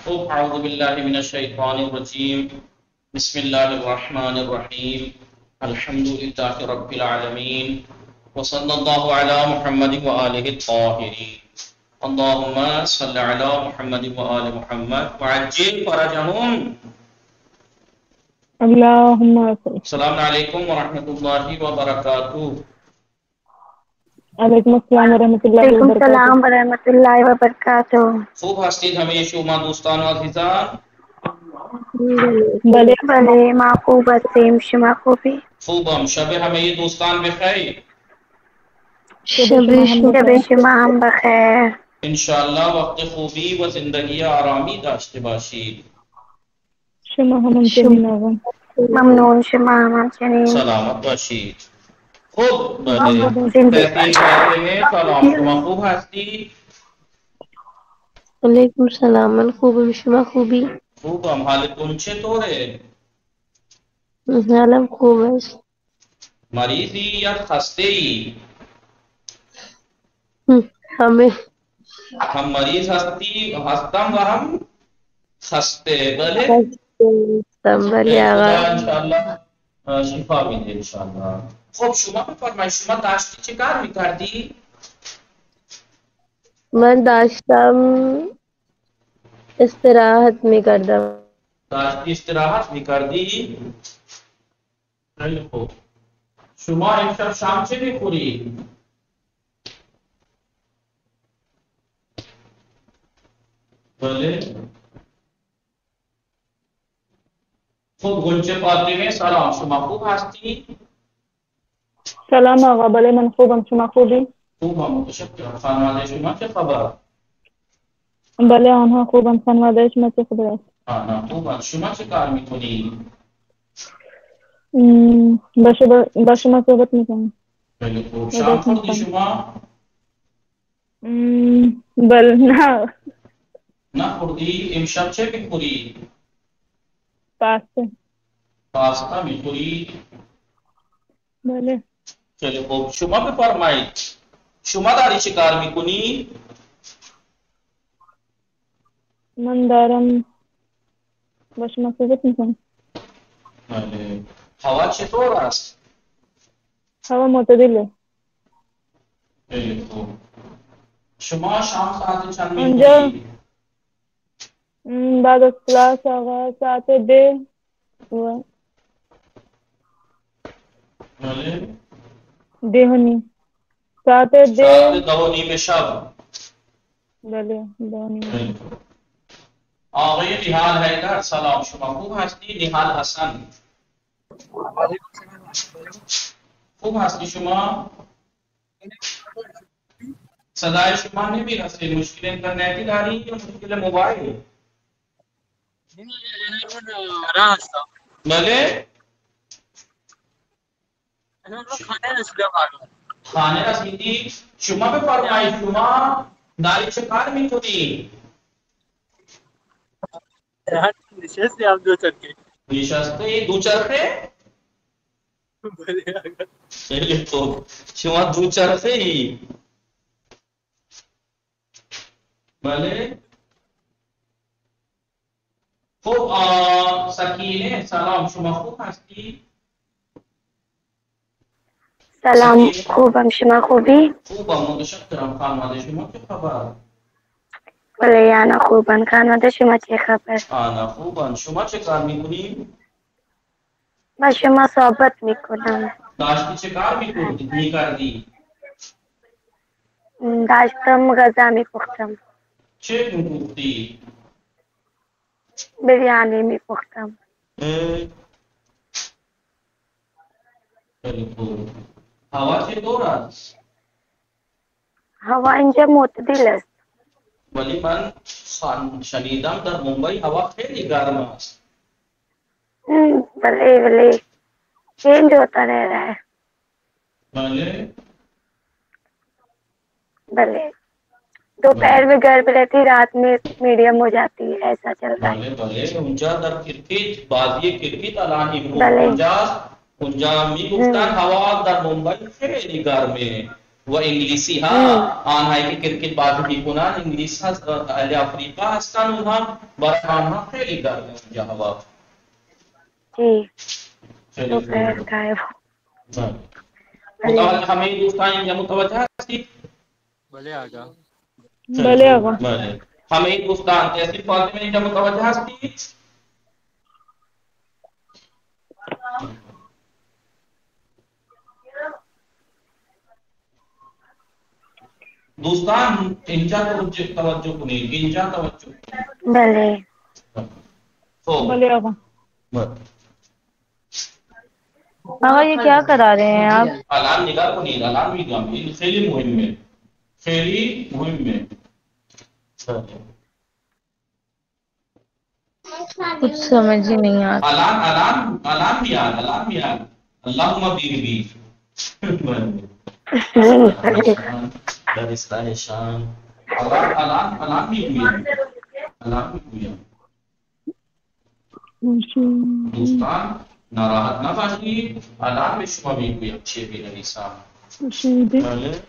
اعوذ باللہ من الشیطان الرجیم بسم اللہ الرحمن الرحیم الحمد للہ رب العالمین وصلی اللہ علی محمد وآلہ الطاہرین اللہم صلی علی محمد وآل محمد وعجل فرجہم. اللہم صل. السلام علیکم ورحمۃ اللہ وبرکاتہ. علیکم السلام ورحمۃ اللہ وعلیکم وبرکاتہ. السلام ورحمۃ اللہ وبرکاتہ. خوب ہستید ہمیشہ ما دوستان و عزیزان. بلے بلے معقوب السیم شما خوبی. خوبم شب ہمیں یہ دوستان بخیر. شب شب شما ہم بخیر. انشاءاللہ وقت خوبی و زندگی آرامی داشته باشید. شما هم همچنین آقا. ممنون شما هم همچنین. سلامت باشید. خوب بله زنده تحقیق کرتے ہیں. سلام شما خوب هستی؟ علیکم السلام. من خوبم. شما خوبی؟ خوبم. حالتون چطوره؟ حالم خوب است. مریضی یا خسته ای؟ همه. هم مریض هستم و هم خسته. بله بله خدا آقا. انشاءالله شفا میده انشاءالله. خب شما بفرمایید شما داشتی چه کار میکردی؟ من داشتم استراحت میکردم. داشتی استراحت میکردی؟ خیلی خوب. شما امشب شام چه میخوری؟ بله خب گنچه فاطمه سلام شما خوب هستی؟ سلام آقا. بله من خوبم. شما خوبی؟ خوبم متشکرم. خانواده شما چه خبر؟ بله آنها خوبم. خانواده شما چه خبر است؟ آنها خوبن. شما چه کار میکنی؟ با شما صحبت میکنم. خیلی خوب. شام خوردی شما؟ بله نه. نخوردی؟ امشب چه میخوری؟ پاستا. پاستا میخوری؟ بله خیلی خوب. شما بفرمایید شما داری چه کار میکنی؟ من دارم با شما صحبت میکنم. بله. هوا چطور است؟ هوا معتدله. خیلی خوب. شما شام ساعت چند اونجا میخوری؟ بعد از کلاس آقا ساعت 2 و بله 2:30. ساعت 2. ساعت 2:30 شب. بله 2:30. خیلی خوب. آقای نهال حیدر سلام شما خوب هستی؟ نهال حسن خوب هستی شما؟ صدای شما نمیرسه. مشکل اینترنتی داری یا مشکل موبایل؟ بله خانه رسیدی؟ شما بفرمایید شما داری چه کار میکنی؟ نشستی هم دوچرخه. نشسته دوچرخه؟ خیلی خوب. شما دوچرخه ای؟ بله خب سکینه سلام شما خوب هستی؟ سلام خوبم. شما خوبی؟ خوبم متشکرم. خانواده شما چه خبر؟ بله انا خوبم. خانواده شما چه خبر؟ آنا خوبن. شما چه کار میکنی؟ با شما صحبت میکنم. داشتی چه کار میکردی؟ داشتم غذا میپختم. چه میپختی؟ بریانی میپختم. خیلی خوب. هوا چطور است؟ هوا اینجا معتدل است. ولی من شنیدم در ممبئی هوا خیلی گرم است. بله چینج ہوتا رہ رہا ہے. بله بله دوپہر میں گرم رہتی رات میں میڈیم ہو جاتی ہے. ایسا چل رہا ہے. بله اونجا در کرکیت بازی کرکیت الان بله اونجا میگفتن هوا در ممبئی خیلی گرمه. و انگلیسی ها آنهایی که کرکت بازی میکنن انگلیس هست اهل آفریقا هستن اونها برای آنها خیلی گرمه اونجا هوا جی خیلی دوپہر گرمه کا ہے وہ متوجه همه دوستان اینجا متوجه هستید بله آقا بله آقا بله همه دوستان تحصیل فاطمه اینجا متوجه هستید دوستان اینجا توجه کنید اینجا توجه کنید بله خب بله آقا بله. آقا یہ کیا کرا رہے ہیں آپ الان نگاه کنید الان میگم این خیلی مهمه خیلی مهمه بله. کچھ سمجھ ہی نہیں آتا الان میاد اللهم بیربی در اصلاح شان الان میگویم دوستان ناراحت نباشید الان به شما میگویم چه بنویسم بله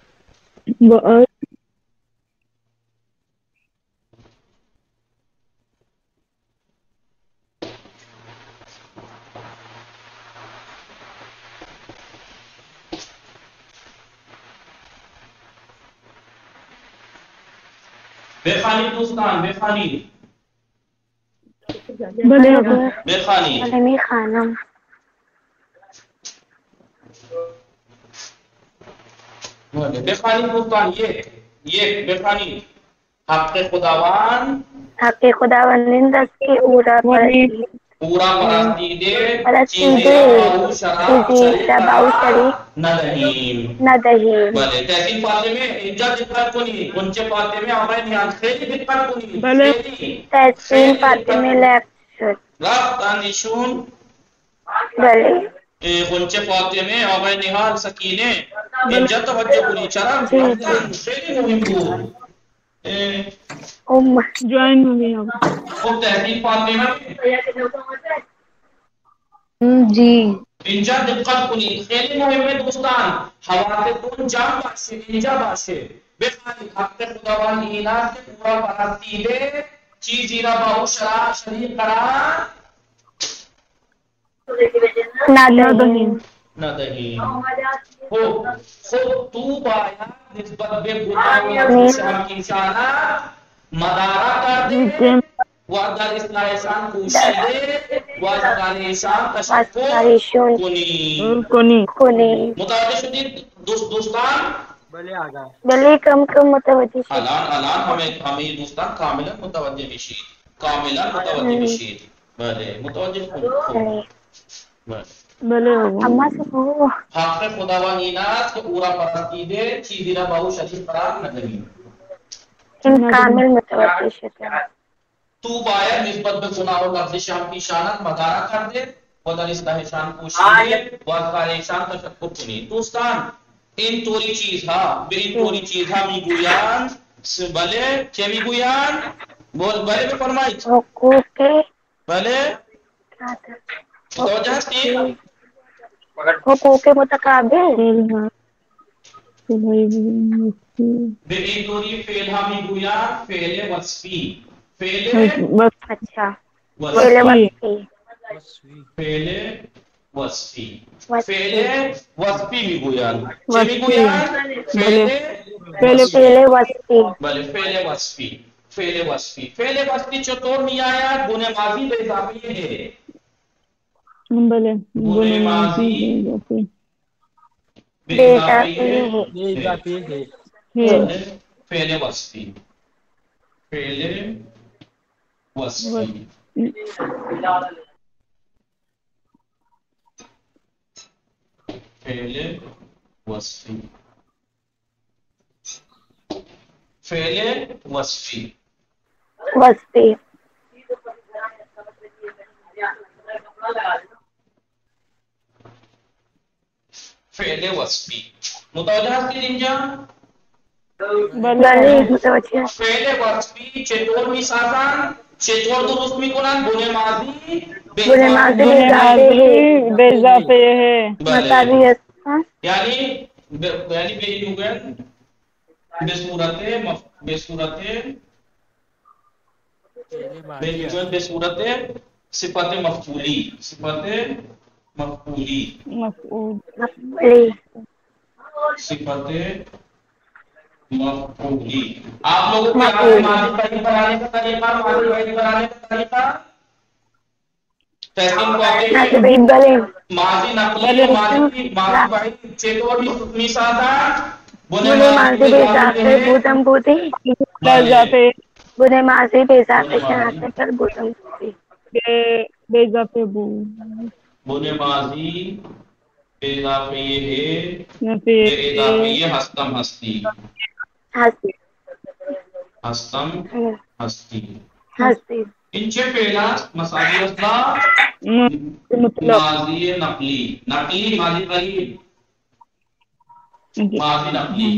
بخوانید دوستان بخوانید بله آقا بخوانید بله میخوانم بخوانید دوستان یک بخوانید حق خداوند حق خداوند این است که او را پرستید او را پرستیده پرستیده چیزی را به او شریک ندهیم ندهیم بله تحصیل فاطمه اینجا دقت کنید اونچه فاطمه آقای نیاز خیلی دقت کنید بله. خیلی تحصیل فاطمه لفت شد رفتن ایشون بله اونچه فاطمه آقای نهال سکینه اینجا توجه کنید چرا رفتن خیلی مهم بود جوائن ہو گئی آقا خب تحصیل فاطمه جی اینجا دقت کنید خیلی مهمه دوستان حواستون جمع باشه اینجا باشه بخوانید حق خداوند این است که او را پرستیده چیزی را با او شریک قرار ندهیم خب تو باید نسبت به گناه شرکیشانت مدارا کرده و در اصلاحشان کوشیده و از کارشان تشکر کنید متوجه شدید دوستان بله آقا بله کم متوجه شد الان همه دوستان کاملا متوجه بشید بله متوجه کنید بله بله آقا اما سے وہ حق خداوند این است که او را پرستیده چیزی را با او شریک قرار ندهیم کامل متوجه شده تو باید نسبت به گناه و لغزشان کی شانت مدارا کرده و در اصلاحشان کوشیده و از کارشان تشکر کنید دوستان این طوری چیزها به این طوری چیزها میگویند بله چه میگویند بله بفرمایید حقوق بله متوجه هستید حقوق متقابل به این طوری فعل ها میگویند فعل وصفی فعل اچھا وصفی تصویر فعل وصفی میگویند چه میگویند پہلے وصفی بله فعل وصفی چطور میآید گونه ماضی به اضافه ہے بله گونه ماضی به بے اضافه اضافی ہے یہ اضافی ہے فعل وصفی فعل وصفی فعل وصفی فعل وصفی وصفی فعل وصفی متوجه هستید اینجا بله متوجه فعل وصفی چطور میسازن چطور درست میکنن گونه ماضی به گونه ماضی به اضافه ہے بله. مساوی است یعنی یعنی بصورت صفت مفعولی، صفت مفعولی، مفعول صفت مفعولی۔ آپ لوگوں کو یاد ہے ماضی فعیل بنانے کا طریقہ، ماضی فعیل بنانے کا طریقہ تحسین کو آتے ہیں ماضی نقلی، ماضی فعیل چیتور مثالا بنے ماضی بے اضافے بودم بودی، بنے ماضی بے اضافے شناخت پر بودم بودی، بے اضافے بو، بنے ماضی بے اضافے یہ ہے، بے بے اضافے یہ ہستم ہستی، ہستی ہستم ہستی۔ ہستی انچے پہلا مساوی اصلا مطلب ماضی نقلی، نقلی ماضی قریب، ماضی نقلی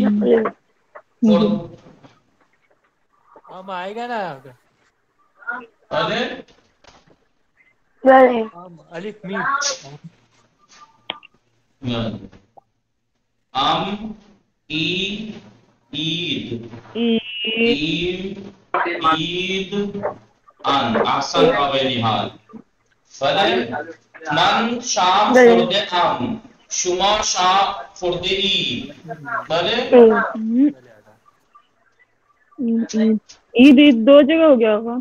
اور اب آئے گا نا پہلے بلے الف میم ام ای عید، عید عید ان احسن و نحال، بلے من شام خورد ام، شما شام خورد ای، بلے عید عید دو جگہ ہو گیا ہوگا،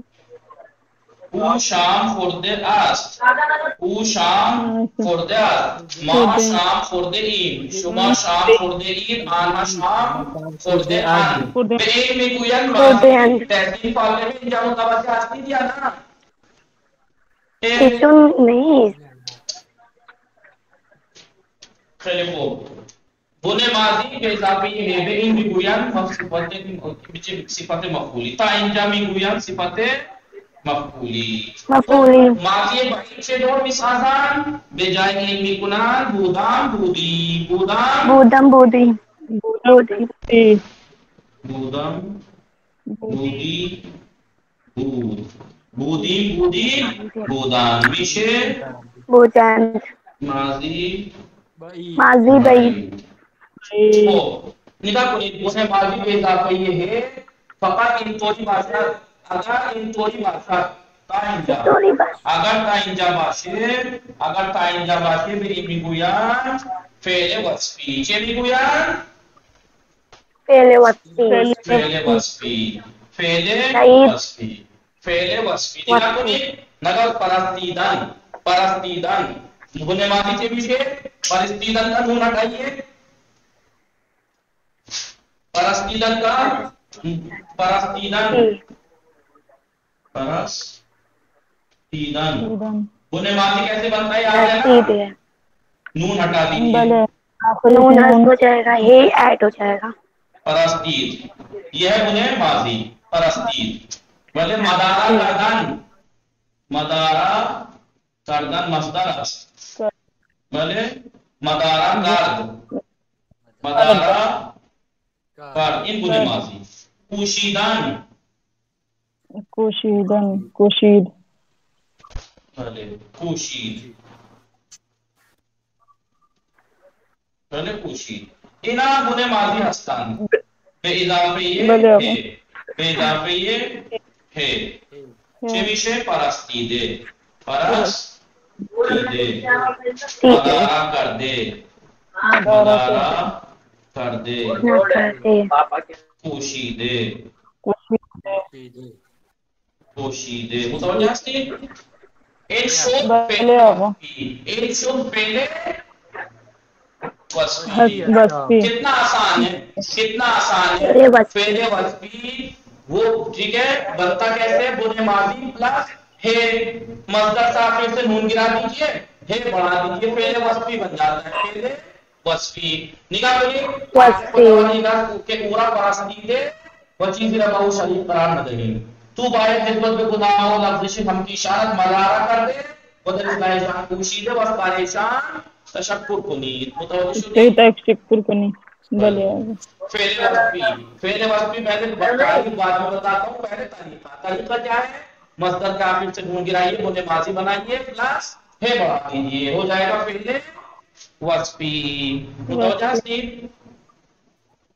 او شام خورد است، او شام خورد است، ما شام خورد ایم، شما شام خورد اید، آنها شام خورد اند۔ به این میگویند ماضی تحصیل پاله میں اینجا متوجه هستید یا نه؟ ایشون نہیں خیلی خوب، بنے ماضی به اضافه ہے، به این میگویند صفت مفعولی، تا اینجا میگویند صفت مفعولی۔ مفعولی ماضی بعید سے دور میسازن به جای این میکنن بودم بودی، بودم بودم بودی بودی بودم بودی بود، بودی بودی بودن میشه بودند ماضی ماضی بعید خب نگاه کنید، بنے ماضی به اضافه یہ ہے فقط اینطوری باشد، اگر اینطوری باشد تا اینجا، طوری باش اگر تا اینجا باشه، اگر تا اینجا باشه به این میگویند فعل وصفی، چه میگویند؟ فعل وصفی فعل وصفی، فعل وصفی، فعل وصفی۔ نگاه کنید، نگاه پرستیدن، پرستیدن بنے ماضی چه میشه؟ پرستیدن کا نون ہٹائیے، پرستیدن کا پرستیدن، پرستیدن بنے ماضی کیسے بنتا ہے یاد ہے نا؟ نون ہٹا دیجیے، نون حذف ہو جائے گا، یہ ایڈ ہو جائے گا، پرستید یہ ہے بنے ماضی پرستید، بلے مدارا کردن، مدارا کردن مصدر است، بلے مدارا کرد، مدارا کرد این بنے ماضی۔ کوشیدن، کوشیدن کوشید، بلے کوشید، بلے کوشید، اینا بنے ماضی هستند، به اضافه ہے، به اضافه ہے، چه میشه؟ پرستیده، پرستیده، مدارا کرده، مدارا کرده، پوشیده، پوشیده، متوجه هستید؟ این شد فعل وصفی، این شد فعل وصفی، کتنا آسان ہے، کتنا آسان ہے، فعل وصفی وہ ٹھیک ہے بنتا کیسے؟ بنے ماضی پلس ہے، مصدر سے آپ سے نون گرا دیجئے، ہے بڑھا دیجئے، فعل وصفی بن جاتا ہے، فعل وصفی۔ نگاہ کنی نگاہ کہ پورا پرستیدے و چیزی رباو شریف قرار نہ دیں، تو باید خدمت به خدا و لفظش ہم کی اشارت مدارا کر دے و در اصلاح شان کوشیده و اسقال شان تشکر کنید، متوجہ شدید؟ تشکر کنید، بلے فعل وصفی، فعل وصفی پہلے تعریف بعد میں بتاتا ہوں، پہلے طریقہ، طریقہ کیا ہے؟ مصدر کا آپ سے نون گرائیے، بنے ماضی بنائیے پلس ہے بڑھا دیجیے، ہو جائے گا فعل وصفی، متوجہ ہستید؟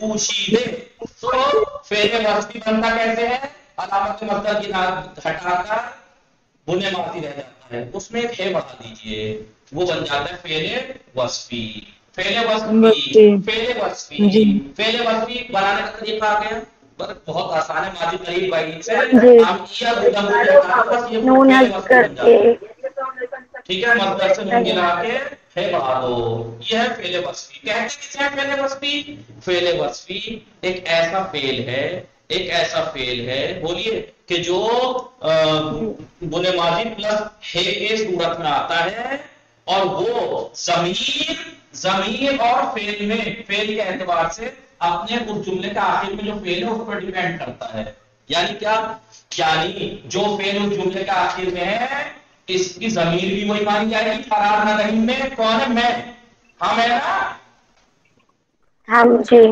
پوشیدے. تو فعل وصفی بنتا کیسے ہے؟ علامت مصدر کی ہٹا کر بنے ماضی رہ جاتا ہے، اس میں ایک ہے بڑھا دیجئے، وہ بن جاتا ہے فعل وصفی. فعل وصفی، فعل وصفی، فعل وصفی بنانے کا طریقہ آ گیا. بہت آسان ہے، ماضی قریب بعید سے ہم کیا بنا بس یہ نون فعل وصفی کر بن کے جاتا ہے. ٹھیک ہے، مصدر سے نون ملا کے ہے بڑھا دو، یہ ہے فعل وصفی. کہتے کس ہے فعل وصفی؟ فعل وصفی ایک ایسا فعل ہے، ایک ایسا فعل ہے، بولیے، کہ جو بنے ماضی پلس ہے کے صورت میں آتا ہے، اور وہ ضمیر اور فعل میں، فعل کے اعتبار سے اپنے اس جملے کا آخر میں جو فعل ہے اس پر ڈیپینڈ کرتا ہے. یعنی کیا؟ یعنی جو فعل اس جملے کا آخر میں ہے اس کی ضمیر بھی وہی مانی جائے گی. قرار ندیم میں کون ہے؟ میں، ہم ہے نا، ہم جی،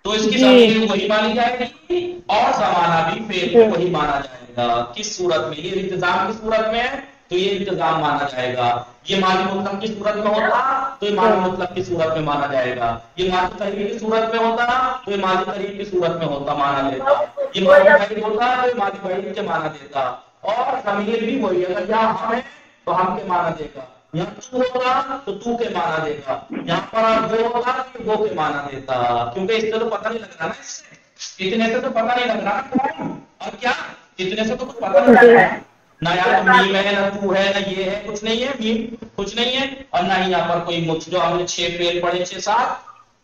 تو اس کی ضمیر بھی وہی مانی جائے گی اور زمانہ بھی فعل جی بھی وہی مانا جائے گا. کس صورت میں؟ یہ انتظام کی صورت میں ہے تو یہ انتظام مانا جائے گا. یہ ماضی مطلق کی صورت میں ہوتا تو یہ ماضی مطلق کی صورت میں مانا جائے گا. یہ ماضی قریب کی صورت میں ہوتا تو یہ ماضی قریب کی صورت میں ہوتا مانا لیتا. یہ ماضی بعید ہوتا تو یہ ماضی بعید کے مانا دیتا. اور ضمیر بھی وہی، اگر یہاں ہم ہے تو ہم کے مانا دے گا، یہاں تو ہوگا تو تو کے مانا دے گا، یہاں پر وہ ہوگا تو وہ کے مانا دیتا. کیونکہ اس سے تو پتہ نہیں لگ رہا نا، اس سے اتنے سے تو پتہ نہیں لگ رہا کون اور کیا، اتنے سے تو کچھ پتہ نہیں لگ رہا ہے. نہ یہاں تو میم ہے، نہ تو ہے، نہ یہ ہے، کچھ نہیں ہے، میم کچھ نہیں ہے، اور نہ ہی یہاں پر کوئی مجھ جو ہم نے 6 فعل پڑھے، 6-7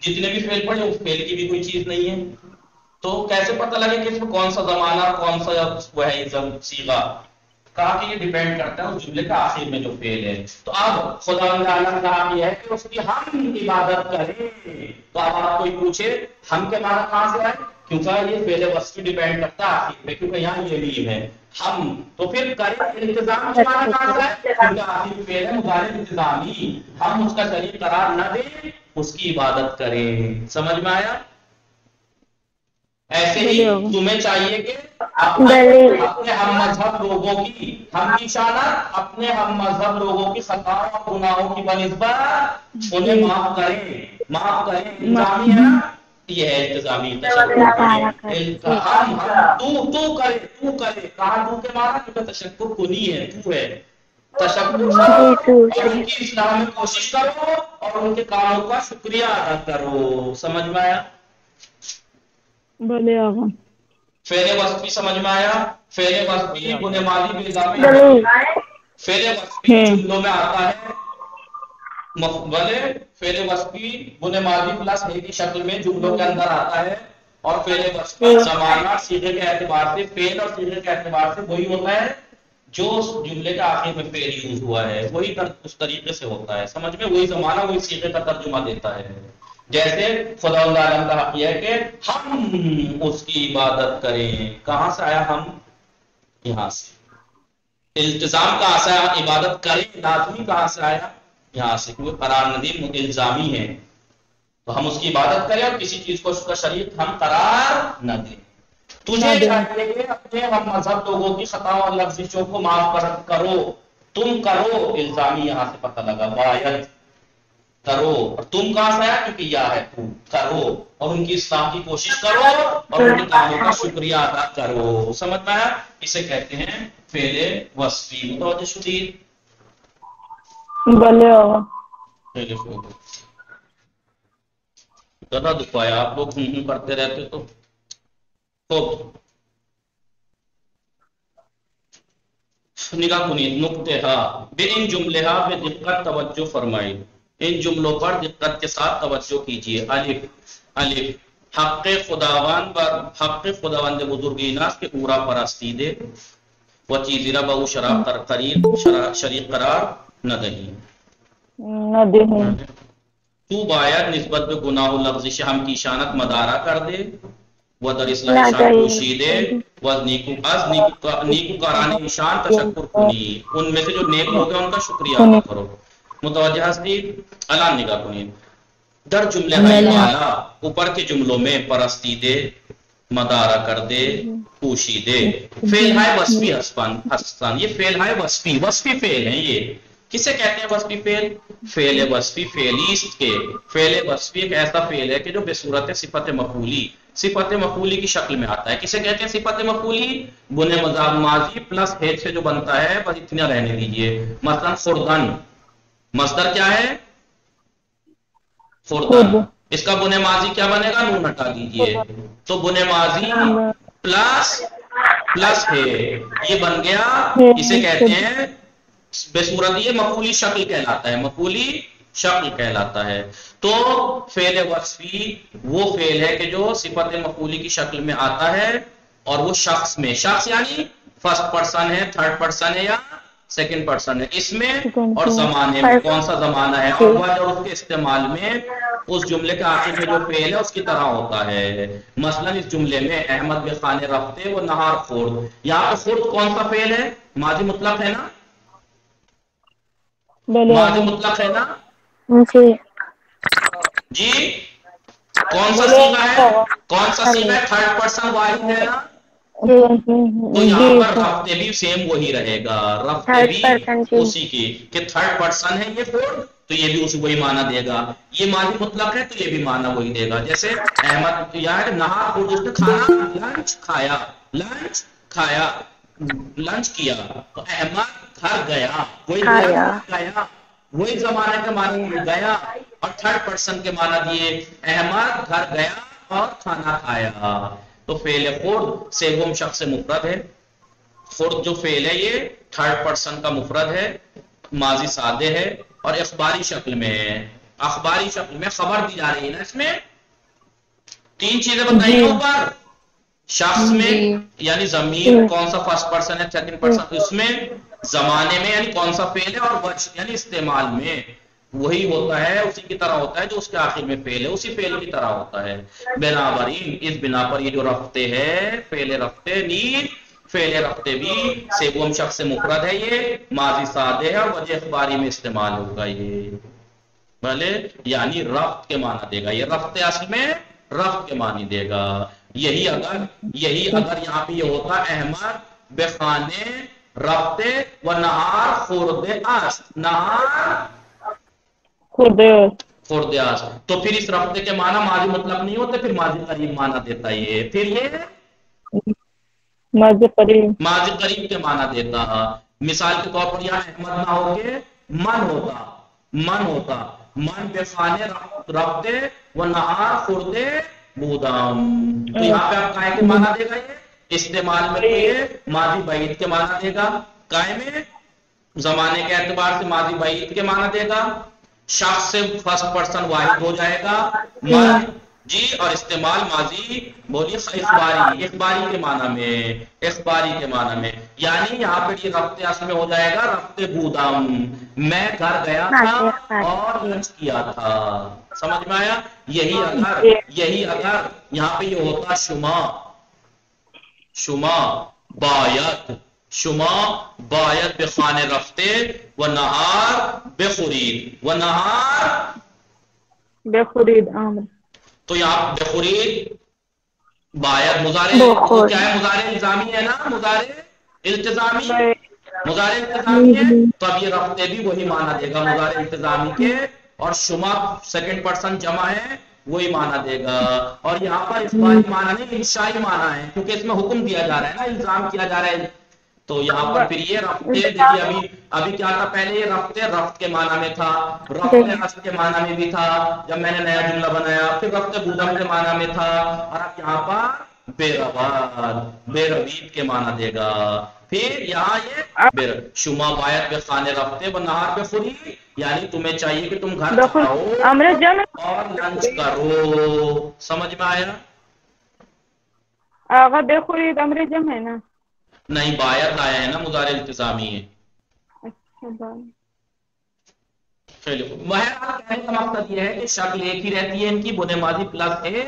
جتنے بھی فعل پڑھے اس فعل کی بھی کوئی چیز نہیں ہے. تو کیسے پتہ لگے کہ اس میں کون سا زمانہ، کون سا وہ ہے صیغہ؟ کہا کہ یہ ڈیپینڈ کرتا ہے اس جملے کا آخر میں جو فعل ہے. تو اب خدا تعالیٰ کا یہ ہے کہ اس کی ہم عبادت کریں. تو اب آپ کوئی پوچھے ہم کے معنی کہاں سے آئے؟ کیونکہ یہ فعل وصفی ڈیپینڈ کرتا ہے آخر پہ، کیونکہ یہاں یہ میم ہے ہم. تو پھر کریں انتظام کے معنی کہاں سے آئے؟ کیونکہ آخر فعل ہے مضارع انتظامی، ہم اس کا شریک قرار نہ دیں، اس کی عبادت کریں. سمجھ میں آیا؟ ایسے ہی تمہیں چاہیے کہ اپنے ہم مذہب لوگوں کی، ہم کی شانت اپنے ہم مذہب لوگوں کی خطاؤں اور گناہوں کی بنسبت انہیں معاف کریں. معاف کریں انتظامی ہے نا، یہ ہے انتظامی تشکر. ہم تو کرے کہاں تو کے معنی؟ کیونکہ تشکر کنی ہے، تو ہے تشکر کرو اور ان کی اصلاح میں کوشش کرو اور ان کے کاموں کا شکریہ ادا کرو. سمجھ میں آیا؟ بلے آقا. فعل وصفی سمجھ میں آیا؟ فعل وصفی بنے ماضی میں اضافے، فعل وصفی جملوں میں آتا ہے بلے فعل وصفی بنے ماضی پلس ہے کی شکل میں جملوں کے اندر آتا ہے. اور فعل وصفی زمانہ صیغے کے اعتبار سے، فعل اور صیغے کے اعتبار سے وہی ہوتا ہے جو اس جملے کا آخر میں فعل یوز ہوا ہے، وہی اس طریقے سے ہوتا ہے. سمجھ میں؟ وہی زمانہ وہی صیغے کا ترجمہ دیتا ہے. جیسے خدا عالم کا حق یہ ہے کہ ہم اس کی عبادت کریں. کہاں سے آیا ہم؟ یہاں سے. التزام کہاں سے آیا؟ عبادت کریں. لازمی کہاں سے آیا؟ یہاں سے، کیونکہ قرار ندیم الزامی ہے. تو ہم اس کی عبادت کریں اور کسی چیز کو اس کا شریک ہم قرار نہ دیں. تجھے چاہیے کہ اپنے ہم مذہب لوگوں کی خطاؤں اور لفظوں کو معاف کرو. تم کرو، الزامی یہاں سے پتہ لگا، باید کرو. اور تم کہاں سے آیا؟ کیونکہ یا ہے، تم کرو اور ان کی اصلاح کی کوشش کرو اور ان کے کاموں کا شکریہ ادا کرو. سمجھ میں آیا؟ اسے کہتے ہیں فعل وصفی. متوجہ شدید؟ بلے آقا. زیادہ دکھوایا آپ لوگ کرتے رہتے تو خوب. نگاہ کنید نقطے ہا بے ان جملے ہا بے دقت توجہ فرمائی. ان جملوں پر دقت کے ساتھ توجہ کیجیے. الف حق خداوند بزرگیناس کے پورا پرستی دے و چیزی را بہو شراب ترقرین شریک قرار نہ دہی. تو باید نسبت به گناہ و لغزش ہم کی شانت مدارہ کر دے و در اصلاح شان پوشیدے و نیکو کاران شان تشکر کنی. ان میں سے جو نیک لوگ ہیں ان کا شکریہ ادا کرو. متوجہ ہستی؟ الان نگاہ کنی. در جملے اعلی اوپر کے جملوں میں پرستی دے، مدارہ کر دے، پوشیدے. فعل ہے وصفی حسن، یہ فعل ہے وصفی فعل ہیں. یہ کسے کہتے ہیں وصفی فعل؟ فعل وصفی فعلیست کے. فعل وصفی ایک ایسا فعل ہے کہ جو بصورت صفت مفعولی، صفت مفعولی کی شکل میں آتا ہے. کسے کہتے ہیں صفت مفعولی؟ بنے ماضی پلس ہیج سے جو بنتا ہے، بس اتنا رہنے دیجئے. مثلا خوردن، مصدر کیا ہے؟ خوردن. اس کا بنے ماضی کیا بنے گا؟ نون ہٹا دیجئے. تو بنے ماضی پلس ہے، یہ بن گیا. اسے کہتے ہیں بصورت، یہ مفعولی شکل کہلاتا ہے، مفعولی شکل کہلاتا ہے. تو فعل وصفی وہ فعل ہے کہ جو صفت مفعولی کی شکل میں آتا ہے اور وہ شخص میں، شخص یعنی فرسٹ پرسن ہے، تھرڈ پرسن ہے یا سیکنڈ پرسن ہے، اس میں اور زمانے میں. کون سا زمانہ ہے؟ اول، اور اس کے استعمال میں اس جملے کے آخر میں جو فعل ہے اس کی طرح ہوتا ہے. مثلا اس جملے میں احمد بے خانے رفتے و نہار خورد، یہاں پہ خورد کون سا فعل ہے؟ ماضی مطلق ہے نا؟ ماضی مطلق ہے نا جی؟ کون سا صیغہ ہے؟ کون سا صیغہ ہے؟ تھرڈ پرسن واحد ہے نا؟ تو یہاں پر رفتے بھی سیم وہی رہے گا، رفتے بھی اسی کی کہ تھرڈ پرسن ہے یہ فورڈ، تو یہ بھی اسی وہی معنی دے گا. یہ ماضی مطلق ہے تو یہ بھی معنی وہی دے گا. جیسے احمد یہاں نہار خورد، اس نے کھانا لنچ کھایا، لنچ کھایا، لنچ کیا. تو احمد گھر گیا، وہی گیا، وہی زمانے کے معنی دیے گیا، اور تھرڈ پرسن کے معنی دیے احمد گھر گیا اور کھانا کھایا. تو فعل خورد سیغم شخص مفرد ہے. خورد جو فعل ہے یہ تھرڈ پرسن کا مفرد ہے، ماضی سادے ہے اور اخباری شکل میں ہے. اخباری شکل میں خبر دی جا رہی ہے نا. اس میں تین چیزیں بتائیے اوپر. شخص میں یعنی ضمیر کون سا فرسٹ پرسن ہے، سیکنڈ پرسن، اس میں زمانے میں یعنی کون سا فعل ہے، اور وجہ یعنی استعمال میں وہی ہوتا ہے، اسی کی طرح ہوتا ہے جو اس کے آخر میں فعل ہے، اسی فعل کی طرح ہوتا ہے. بنابراین اس بنا پر یہ جو رفتے ہے فعل رفتے نیل، فعل رفتے بھی سیغم شخص سے مفرد ہے، یہ ماضی سادے ہے اور وجہ اخباری میں استعمال ہوگا. یہ بھلے یعنی رفت کے معنی دے گا، یہ رفتے اصل میں رفت کے معنی دے گا. یہی اگر یہاں پہ یہ ہوتا احمد بے خانے رفتے و نہار خورد است، نہار خورد است، تو پھر اس رفتے کے معنی ماضی مطلق نہیں ہوتے، پھر ماضی قریب معنی دیتا یہ. پھر یہ ماضی قریب کے معنی دیتا. مثال کے طور پر یہاں احمد نہ ہو کے من ہوتا، من بے خانے رفتے و نہار خورد بودام. تو یہاں پہ آپ قائم کے معنی دے گا، یہ استعمال میں تو یہ ماضی بعید کے معنی دے گا، قائم میں زمانے کے اعتبار سے ماضی بعید کے معنی دے گا، شخص سے فرسٹ پرسن واحد ہو جائے گا من جی، اور استعمال ماضی بولیے اخباری کے معنی میں. یعنی یہاں پہ یہ رفتے اصل میں ہو جائے گا رفتے بودام، میں گھر گیا تھا اور لنچ کیا تھا. سمجھ میں آیا؟ یہی اگر یہاں پہ یہ ہوتا شما باید بے خانے رفتے و نہار بے خورید تو یہاں بے خورید باید مضارع کیا ہے؟ مضارع الزامی ہے نا، مضارع التزامی ہے. تو اب یہ رفتے بھی وہی معنی دے گا مضارع التزامی کے، اور شما سیکنڈ پرسن جمع ہے وہی معنی دے گا. اور یہاں پر اخباری معنی نہیں، انشائی معنی ہے، کیونکہ اس میں حکم دیا جا رہا ہے نا، الزام کیا جا رہا ہے. تو یہاں پر پھر یہ رفتے دیکھیے ابھی کیا تھا، پہلے یہ رفتے رفت کے معنی میں تھا، رفتے رفت کے معنی میں بھی تھا جب میں نے نیا جملہ بنایا، پھر رفتے بودم کے معنی میں تھا، اور اب یہاں پر بے روید کے معنی دے گا. پھر یہاں یہ شما باید بے خانے رفتے و نہار بے خورید، یعنی تمہیں چاہیے کہ تم گھر کھاؤ اور لنچ کرو. سمجھ میں آیا؟ آغا بے خورید امر جمع ہے نا؟ نہیں، باید آیا ہے نا، مضارع التزامی ہے. بہرحال کہنے کا مقصد یہ ہے کہ شکل ایک ہی رہتی ہے ان کی، بنے ماضی پلس ہے،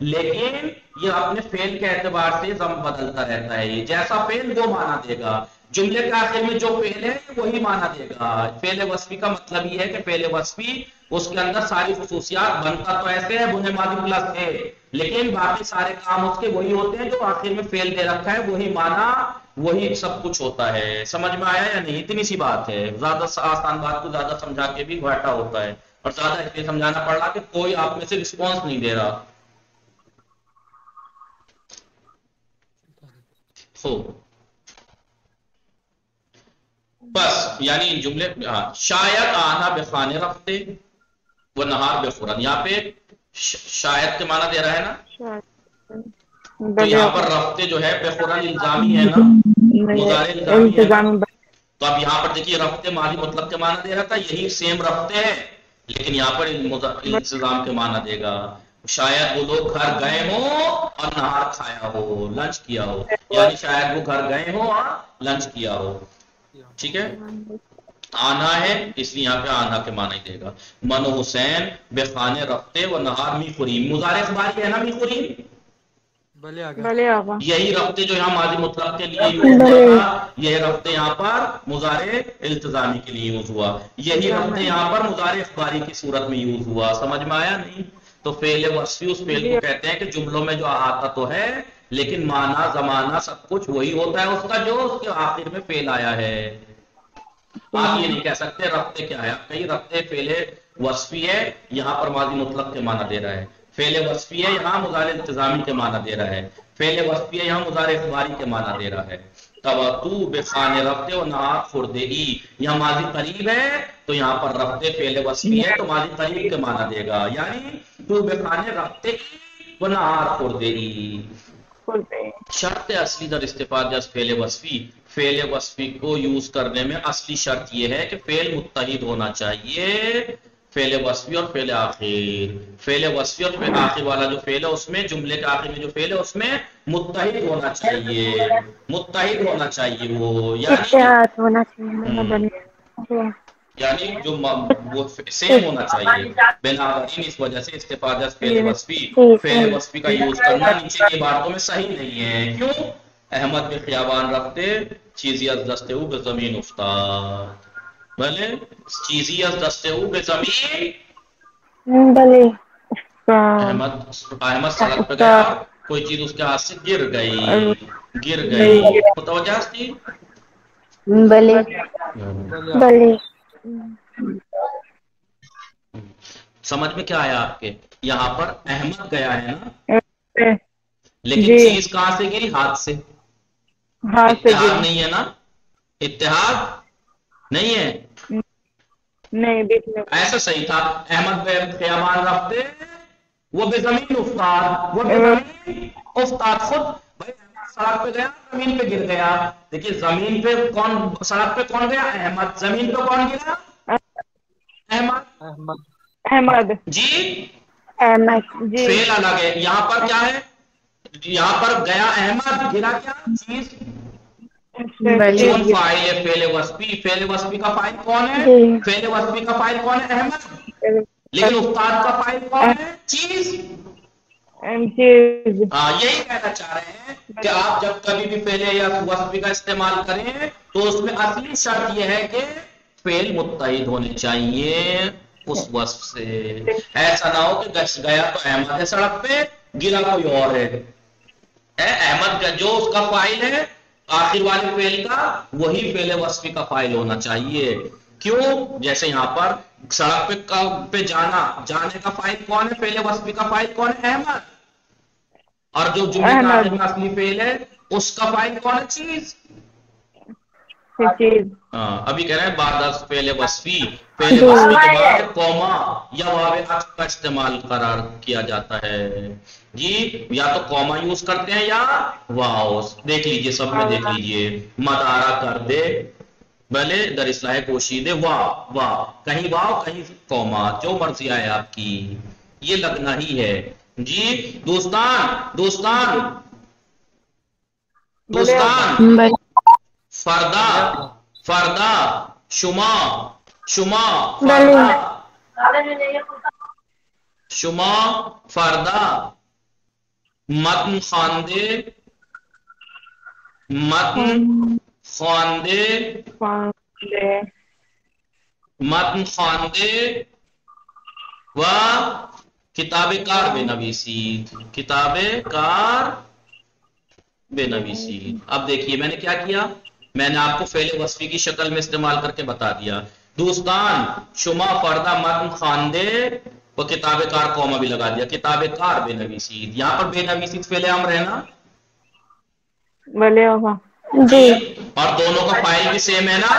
لیکن یہ اپنے فعل کے اعتبار سے ضم بدلتا رہتا ہے. یہ جیسا فعل وہ معنی دے گا، جملے کے آخر میں جو فعل ہے وہی معنی دے گا. فعل وصفی کا مطلب یہ ہے کہ فعل وصفی اس کے اندر ساری خصوصیات، بنتا تو ایسے ہے بنے ماضی پلس ہے، لیکن باقی سارے کام اس کے وہی ہوتے ہیں جو آخر میں فعل دے رکھا ہے وہی معنی وہی سب کچھ ہوتا ہے. سمجھ میں آیا یا نہیں؟ اتنی سی بات ہے. زیادہ آسان بات کو زیادہ سمجھا کے بھی گھاٹا ہوتا ہے، اور زیادہ اس لیے سمجھانا پڑ رہا کہ کوئی آپ میں سے رسپانس نہیں دے رہا. بس یعنی جملے شاید آنا بخانے رفتے وہ نہار بخورن. یہاں پہ شاید کے معنی دے رہا ہے نا، تو یہاں پر رفتے جو ہے بخورن الزامی ہے نا، مضارع الزامی ہے نا. تو اب یہاں پر دیکھیے رفتے ماضی مطلق کے معنی دے رہا تھا، یہی سیم رفتے ہے، لیکن یہاں پر التزام کے معنی دے گا. شاید وہ لوگ گھر گئے ہوں اور نہار کھایا ہو، لنچ کیا ہو، یعنی شاید وہ گھر گئے ہوں اور لنچ کیا ہو. ٹھیک ہے، آنا ہے اس لیے یہاں پہ آنا کے معنی دے گا. من حسین بے خانے رفتے و نہار می خوریم. مضارع اخباری ہے نا می خوریم، بھلے آقا. یہی رفتے جو یہاں ماضی مطلق کے لیے یوز ہوا تھا، یہ رفتے یہاں پر مضارع التزامی کے لیے یوز ہوا. یہی رفتے یہاں پر مضارع اخباری کی صورت میں یوز ہوا. سمجھ میں آیا نہیں؟ تو فعل وصفی اس فعل کو کہتے ہیں کہ جملوں میں جو احاطہ تو ہے لیکن معنی زمانہ سب کچھ وہی ہوتا ہے اس کا جو اس کے آخر میں فعل آیا ہے. آپ یہ نہیں کہہ سکتے رفتے کیا ہے. کئی رفتے فعل وصفی ہے، یہاں پر ماضی مطلق کے معنی دے رہا ہے. فعل وصفی ہے، یہاں مضارع التزامی کے معنی دے رہا ہے. فعل وصفی ہے، یہاں مضارع اخباری کے معنی دے رہا ہے. تو بخانے رفتے و نہار خورده ای، یہاں ماضی قریب ہے تو یہاں پر رفتے فعل وصفی ہے تو ماضی قریب کے معنی دے گا، یعنی تو بخانے رفتے ای و نہار خورده ای. شرط اصلی در استفادہ از فعل وصفی، فعل وصفی کو یوز کرنے میں اصلی شرط یہ ہے کہ فعل متحد ہونا چاہیے. فعل وصفی اور فعل آخر، فعل وصفی اور فعل آخر والا جو فعل ہے اس میں جملے کے آخر میں جو فعل ہے اس میں متحد ہونا چاہیے. متحد ہونا چاہیے وہ، اتحاد ہونا چاہیے. یعنی جو وہ سیم ہونا چاہیے. بنابراین اس وجہ سے استفادہ از فعل وصفی، فعل وصفی کا یوز کرنا نیچے کی عبارتوں میں صحیح نہیں ہے. کیوں؟ احمد بے خیابان رفتے چیزی از دستے ہو بے زمین افتاد. بھلے چیزی از دستے ہو بے زمین، بھلے احمد سڑک پہ گیا، کوئی چیز اس کے ہاتھ سے گر گئی. متوجہ تھی؟ بلے بھلے. سمجھ میں کیا آیا آپ کے؟ یہاں پر احمد گیا ہے نا، لیکن جی. چیز کہاں سے گری؟ ہاتھ سے. ہاتھ سے اتحاد گرا. نہیں ہے نا، اتحاد نہیں ہے. نہیں بیچ میں. ایسا صحیح تھا. احمد بے خیابان رفتے وہ بے زمین افتاد، وہ بے زمین افتاد. خود بھائی احمد سڑک پہ گیا، زمین پہ گر گیا. دیکھیے زمین پہ کون، سڑک پہ کون گیا؟ احمد. زمین پہ کون گرا؟ احمد. احمد. جی احمد. جی. فعل الگ ہے. یہاں پر کیا ہے؟ یہاں پر گیا احمد، گرا کیا چیز؟ کون فاعل ہے؟ فعل وصفی. فعل وصفی کا فاعل کون ہے؟ فعل وصفی کا فاعل کون ہے؟ احمد. لیکن استاد کا فاعل کون ہے؟ چیز. یہی کہنا چاہ رہے ہیں کہ آپ جب کبھی بھی فعل یا وصفی کا استعمال کریں تو اس میں اصلی شرط یہ ہے کہ فعل متحد ہونے چاہیے اس وصف سے. ایسا نہ ہو کہ گیا تو احمد ہے سڑک پہ، گرا کوئی اور ہے. احمد کا جو اس کا فاعل ہے آخر والے فعل کا، وہی فعل وصفی کا فاعل ہونا چاہیے. کیوں؟ جیسے یہاں پر سڑک پہ جانا، جانے کا فاعل کون ہے؟ فعل وصفی کا فاعل کون ہے؟ احمد. اور جو جملے کا آخر میں اصلی فعل ہے اس کا فاعل کون ہے؟ چیز. ابھی کہہ رہے ہیں بعد از فعل وصفی، فعل وصفی کے بعد کوما یا واو عطف کا استعمال قرار کیا جاتا ہے. جی یا تو کوما یوز کرتے ہیں یا واو. دیکھ لیجئے، سب میں دیکھ لیجئے. مدارا کر دے، بھلے در اصلاح پوشیدے واو، کہیں واو کہیں کوما، جو مرضی آئے آپ کی، یہ لگنا ہی ہے. جی دوستان فردا شما فردا متن خواندے و کتاب کار بے نویسی. کتاب کار بے نویسی. اب دیکھیے میں نے کیا کیا، میں نے آپ کو فعل وصفی کی شکل میں استعمال کر کے بتا دیا. دوستان شما فردہ متن خواندے وہ کتاب کار قومہ بھی لگا دیا، کتاب کار بے نویسی. یہاں پر بے نویسی فعل امر ہے نا بلے ہوگا. جی اور دونوں کا فائل بھی سیم ہے نا.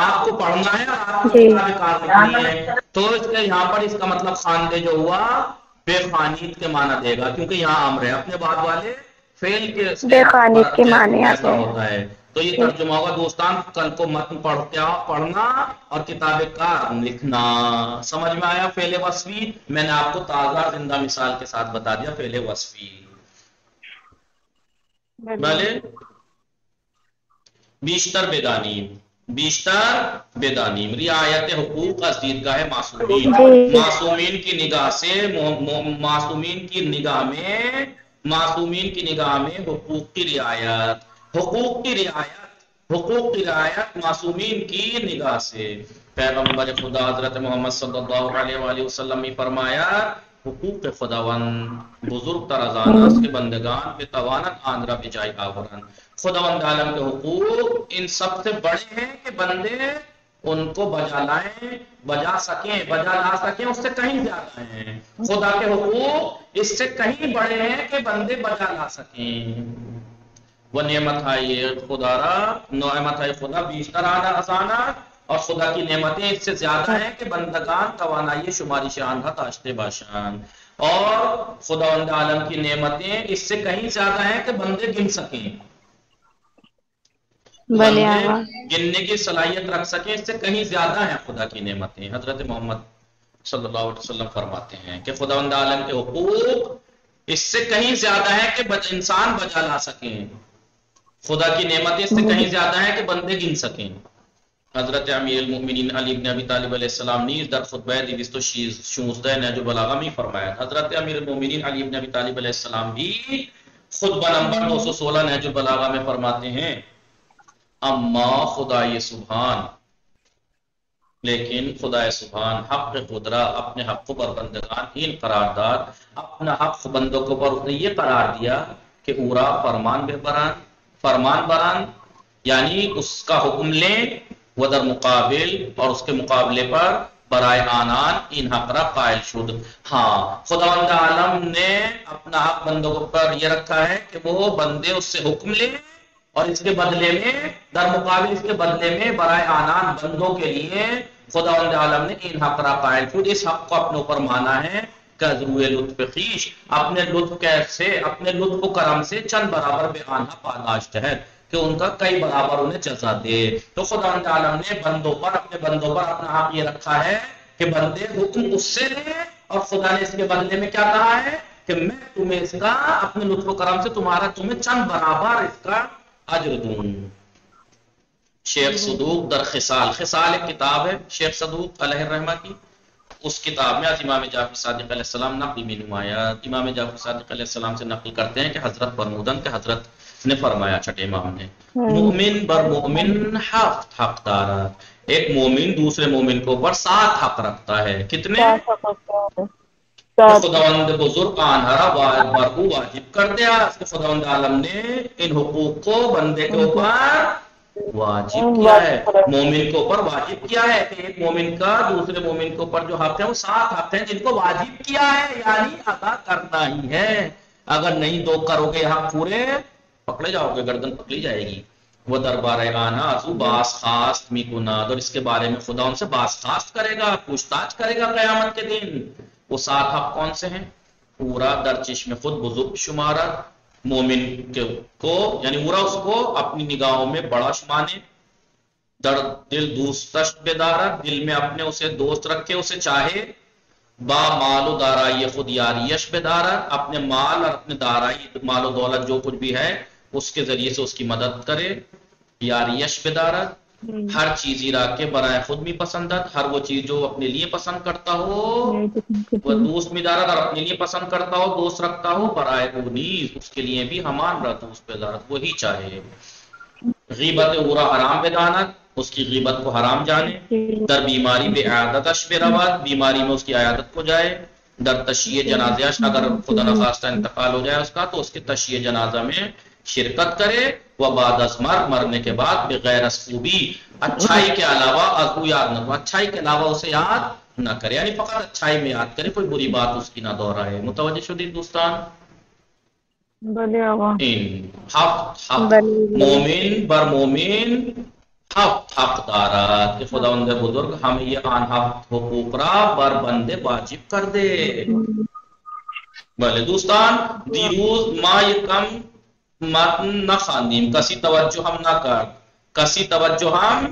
آپ کو پڑھنا ہے اور آپ کو جی کتاب کار لکھنی ہے، تو اس کا یہاں پر اس کا مطلب خواندے جو ہوا بے خوانیت کے معنی دے گا، کیونکہ یہاں امر ہے. اپنے بعد والے فعل کے بے خوانیت کے معنی آتے ایسا ہیں. ہوتا ہے. تو یہ ترجمہ ہوگا دوستان کل کو متن پڑھنا اور کتاب کار لکھنا. سمجھ میں آیا فعل وصفی؟ میں نے آپ کو تازہ زندہ مثال کے ساتھ بتا دیا فعل وصفی. بھلے بیشتر بیدانیم، بیشتر بیدانیم رعایت حقوق از دیدگاہ معصومین. جی معصومین کی نگاہ سے معصومین کی نگاہ میں حقوق کی رعایت، حقوق کی رعایت معصومین کی نگاہ سے. پیغمبر خدا حضرت محمد صلی اللہ علیہ وآلہ وسلم نے فرمایا حقوق خداوند بزرگ تر از آن است کہ بندگان به توانند آن را به جای آورند. خداوند عالم کے حقوق ان سب سے بڑے ہیں کہ بندے ان کو بجا لا سکیں، اس سے کہیں زیادہ ہیں. خدا کے حقوق اس سے کہیں بڑے ہیں کہ بندے بجا لا سکیں. وہ نعمت ہے خدا بیشتر آسانہ، اور خدا کی نعمتیں اس سے زیادہ ہیں کہ بندگان توانائی شماری شان کا تاشتے باشان. اور خداوند عالم کی نعمتیں اس سے کہیں زیادہ ہیں کہ بندے گن سکیں، بلے بندے آقا. گننے کی صلاحیت رکھ سکیں، اس سے کہیں زیادہ ہیں خدا کی نعمتیں. حضرت محمد صلی اللہ علیہ وسلم فرماتے ہیں کہ خداوند عالم کے حقوق اس سے کہیں زیادہ ہے کہ انسان بجا لا سکیں، خدا کی نعمتیں اس سے کہیں زیادہ ہیں کہ بندے گن سکیں. حضرت امیر المؤمنین علی بن ابی طالب علیہ السلام نے در خطبہ 216 نہج البلاغہ میں فرمایا. حضرت امیر المؤمنین علی بن ابی طالب علیہ السلام بھی خطبہ نمبر 216 نہج البلاغہ میں فرماتے ہیں اما خدای سبحان، لیکن خدای سبحان حق قدرہ اپنے حق پر بندگان ہین قرار داد. اپنا حق بندوں کو پر اس نے یہ قرار دیا کہ اورا فرمان بران یعنی اس کا حکم لیں، ودر مقابل اور اس کے مقابلے پر برائے آنان ان حق را قائل شد. ہاں خداوند عالم نے اپنا حق بندوں پر یہ رکھا ہے کہ وہ بندے اس سے حکم لیں اور اس کے بدلے میں در مقابل اس کے بدلے میں برائے آنان بندوں کے لیے خداوند عالم نے ان حق را قائل شد. اس حق کو اپنے اوپر مانا ہے کہ ضرور لطف خیش، اپنے لطف و کرم سے چند برابر بے آنہ پاداشت ہے کہ ان کا کئی برابر انہیں جزا دے. تو خداوند عالم نے اپنے بندوں پر اپنا حق یہ رکھا ہے کہ بندے حکم اس سے لیں، اور خدا نے اس کے بدلے میں کیا کہا ہے کہ میں تمہیں اس کا اپنے لطف و کرم سے تمہیں چند برابر اس کا اجر دوں. شیخ صدوق در خصال ایک کتاب ہے شیخ صدوق علیہ الرحمہ کی. اس کتاب میں از امام جعفر صادق علیہ السلام نقل میں نمایا. امام جعفر صادق علیہ السلام سے نقل کرتے ہیں کہ حضرت فرمودن کہ حضرت نے فرمایا، چھٹے امام نے، مومن بر مومن حق دارا، ایک مومن دوسرے مومن کے اوپر 7 حق رکھتا ہے. کتنے؟ خداوند بزرگ آنہرا برکو واجب کر دیا. خداوند عالم نے ان حقوق کو بندے کے اوپر واجب کیا ہے، مومن کے اوپر واجب کیا ہے کہ ایک مومن کا دوسرے مومن کے اوپر جو حق ہے وہ 7 حق ہیں جن کو واجب کیا ہے، یعنی ادا کرنا ہی ہے. اگر نہیں دو کرو گے حق پورے پکڑے جاؤ گے، گردن پکڑی جائے گی. وہ دربار آنا ازو باس خاست می کناد، اور اس کے بارے میں خدا ان سے باس خاست کرے گا، پوچھ تاچھ کرے گا قیامت کے دن. وہ 7 حق کون سے ہیں؟ پورا در چشم خود بزرگ شمارت، مومن کو یعنی پورا اس کو اپنی نگاہوں میں بڑا شمانے. در دل دوستش بیدارت، دل میں اپنے اسے دوست رکھے، اسے چاہے. با مال و دارائی خود یاریش بیدارت، اپنے مال اور اپنے دارائی مال و دولت جو کچھ بھی ہے اس کے ذریعے سے اس کی مدد کرے. یاریش بیدارت، ہر چیز ایرا کے برائے خود بھی پسندت، ہر وہ چیز جو اپنے لیے پسند کرتا ہو وہ دوست میدارت، اور اپنے لیے پسند کرتا ہو دوست رکھتا ہو برائے وہ نیز اس کے لیے بھی ہمان رہتا دوست بیدارت وہی چاہے. غیبت اورا حرام بدانت، اس کی غیبت کو حرام جانے. در بیماری بے عیادت اشب روت، بیماری میں اس کی عیادت کو جائے. در تشیع جنازہ، اگر خدا نخواستہ انتقال ہو جائے اس کا تو اس کے تشیع جنازہ میں شرکت کرے، وبعد از مرنے کے بعد بغیر خوبی، اچھائی کے علاوہ ازو یاد نہ کرے، اچھائی کے علاوہ اسے یاد نہ کرے، یعنی فقط اچھائی میں یاد کرے، کوئی بری بات اس کی نہ دہرائے۔ متوجہ شدید دوستان؟ بلے آقا ہفت بلے مومن بر مومن ہفت حق دارات کہ خداوند بزرگ ہمیں یہ آن ہفت حقوق را بر بندے واجب کر دے۔ بلے دوستان دیروز ما یہ کم متن نہ خواندیم، کسی توجہ ہم نہ کر، کسی توجہ ہم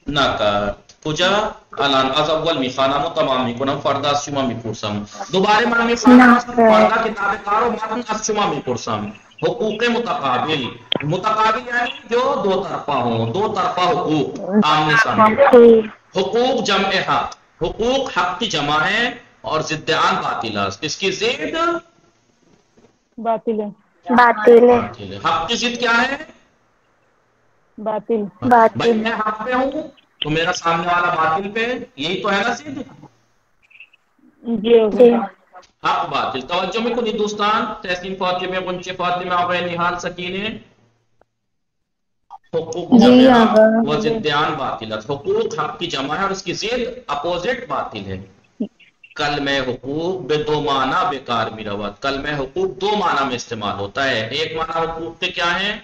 نہ کر کجا الان از اول میخوانم و تمام میکنم، فردا از شما میپرسم، دوباره من میخوانم، فردا کتاب کارو متن از شما میپرسم۔ حقوق متقابل، متقابل یعنی جو دو طرفہ ہوں، دو طرفہ حقوق آمنے سامنے۔ حقوق جمع حق، حقوق حق کی جمع ہے اور ضدعان باطل ہے، اس کی ضد باطل ہے، باطل ہے، باطل ہے۔ حق کی ضد کیا ہے؟ باطل باطل بھائی میں حق پہ ہوں تو میرا سامنے والا باطل پہ، یہی تو ہے نا ضد، جی آقا۔ جی حق باطل۔ توجہ میں کنی دوستان، تحسین فاطمہ، غنچہ فاطمہ، آقا نہال سکینے، حقوق جی جمع آقا۔ و ضدعان باطلت، حقوق حق کی جمع ہے اور اس کی ضد اپوزٹ باطل ہے۔ کلمہ حقوق بے دو معنی بیکار می روت، کلمہ حقوق دو معنی میں استعمال ہوتا ہے، ایک معنی حقوق کے کیا ہیں؟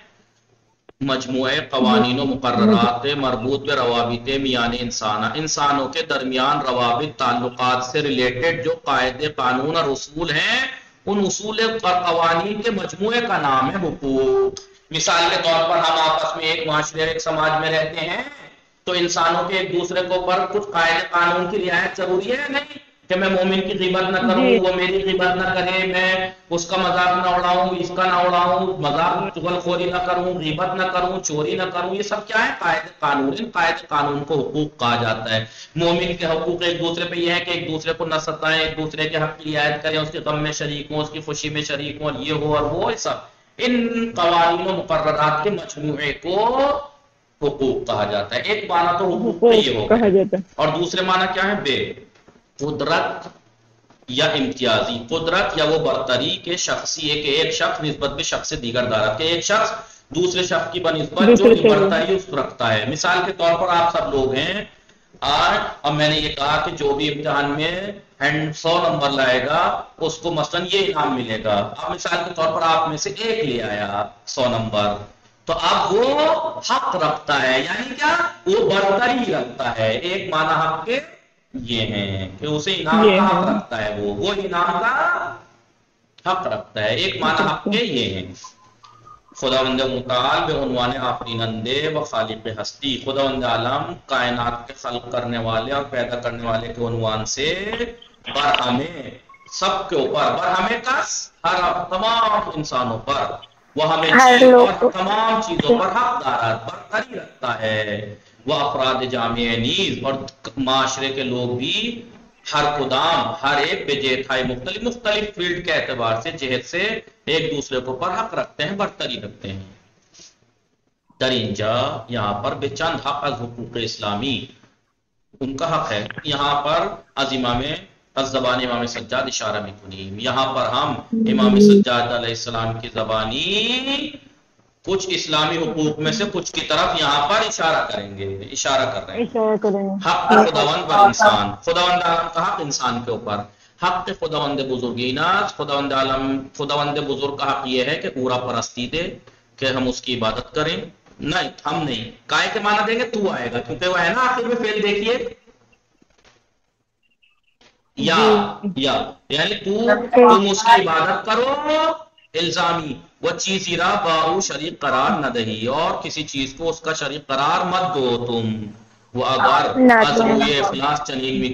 مجموعہ قوانین و مقررات مربوط بے روابط میان انسانہ، انسانوں کے درمیان روابط تعلقات سے ریلیٹڈ جو قاعدے قانون اور اصول ہیں، ان اصول اور قوانین کے مجموعے کا نام ہے حقوق۔ مثال کے طور پر ہم آپس میں ایک معاشرے ایک سماج میں رہتے ہیں تو انسانوں کے ایک دوسرے کو پر کچھ قاعدے قانون کی رعایت ضروری ہے نہیں، کہ میں مومن کی غیبت نہ کروں، وہ میری غیبت نہ کرے، میں اس کا مذاق نہ اڑاؤں، اس کا نہ اڑاؤں، مذاق چغل خوری نہ کروں، غیبت نہ کروں، چوری نہ کروں، یہ سب کیا ہے؟ قاعدے قانون۔ ان قاعدے قانون کو حقوق کہا جاتا ہے۔ مومن کے حقوق ایک دوسرے پہ یہ ہے کہ ایک دوسرے کو نہ ستائیں، ایک دوسرے کے حق کی رعایت کریں، اس کے غم میں شریک ہوں، اس کی خوشی میں شریک ہوں، اور یہ ہو اور وہ سب، ان قوانین و مقررات کے مجموعے کو حقوق کہا جاتا ہے۔ ایک معنی تو حقوق کا یہ ہوگا، کہا جاتا ہے۔ اور دوسرے معنی کیا ہے؟ بے قدرت یا امتیازی، قدرت یا وہ برتری کے شخصی ہے کہ ایک شخص نسبت میں شخص سے دیگر دارت کے، ایک شخص دوسرے شخص کی بنسبت جو برتری اس کو رکھتا ہے۔ مثال کے طور پر آپ سب لوگ ہیں آج، اب میں نے یہ کہا کہ جو بھی امتحان میں 100 نمبر لائے گا اس کو مثلا یہ انعام ملے گا، اب مثال کے طور پر آپ میں سے ایک لے آیا 100 نمبر، تو اب وہ حق رکھتا ہے، یعنی کیا؟ وہ برتری رکھتا ہے۔ ایک معنی حق کے یہ ہیں کہ اسے انعام کا حق رکھتا ہے، وہ انعام کا حق رکھتا ہے۔ ایک معنی حق کے یہ ہیں۔ خداوند متعال بے عنوان آفرینندے و خالق ہستی، خداوند عالم کائنات کے خلق کرنے والے اور پیدا کرنے والے کے عنوان سے برہمیں سب کے اوپر، برہمیں کس ہر تمام انسانوں پر، وہ ہمیں چیز اور تمام چیزوں پر حق دارات برتری رکھتا ہے۔ وہ افراد جامع نیز، اور معاشرے کے لوگ بھی ہر قدام، ہر ایک بے جہتائی مختلف فیلڈ کے اعتبار سے جہت سے ایک دوسرے کو پر حق رکھتے ہیں، برتری رکھتے ہیں۔ در اینجا یہاں پر بے چند حق از حقوق اسلامی، ان کا حق ہے، یہاں پر از زبان امام سجاد اشارہ میں کنیم، یہاں پر ہم امام سجاد علیہ السلام کی زبانی کچھ اسلامی حقوق میں سے کچھ کی طرف یہاں پر اشارہ کریں گے، اشارہ کر رہے ہیں۔ حق خداوند بر انسان، خداوند عالم کا حق انسان کے اوپر، حق خداوند بزرگینات، خداوند بزرگ کا حق یہ ہے کہ پورا پرستی دے، کہ ہم اس کی عبادت کریں، نہیں ہم نہیں، کائے کے معنی دیں گے تو آئے گا، کیونکہ وہ ہے نا آخر میں فعل دیکھیے، یعنی تم اس کی عبادت کرو، الزامی وہ چیز را باہو شریک قرار نہ دہی، اور کسی چیز کو اس کا شریک قرار مت دو تم، وہ اگر ازروی اخلاص چنین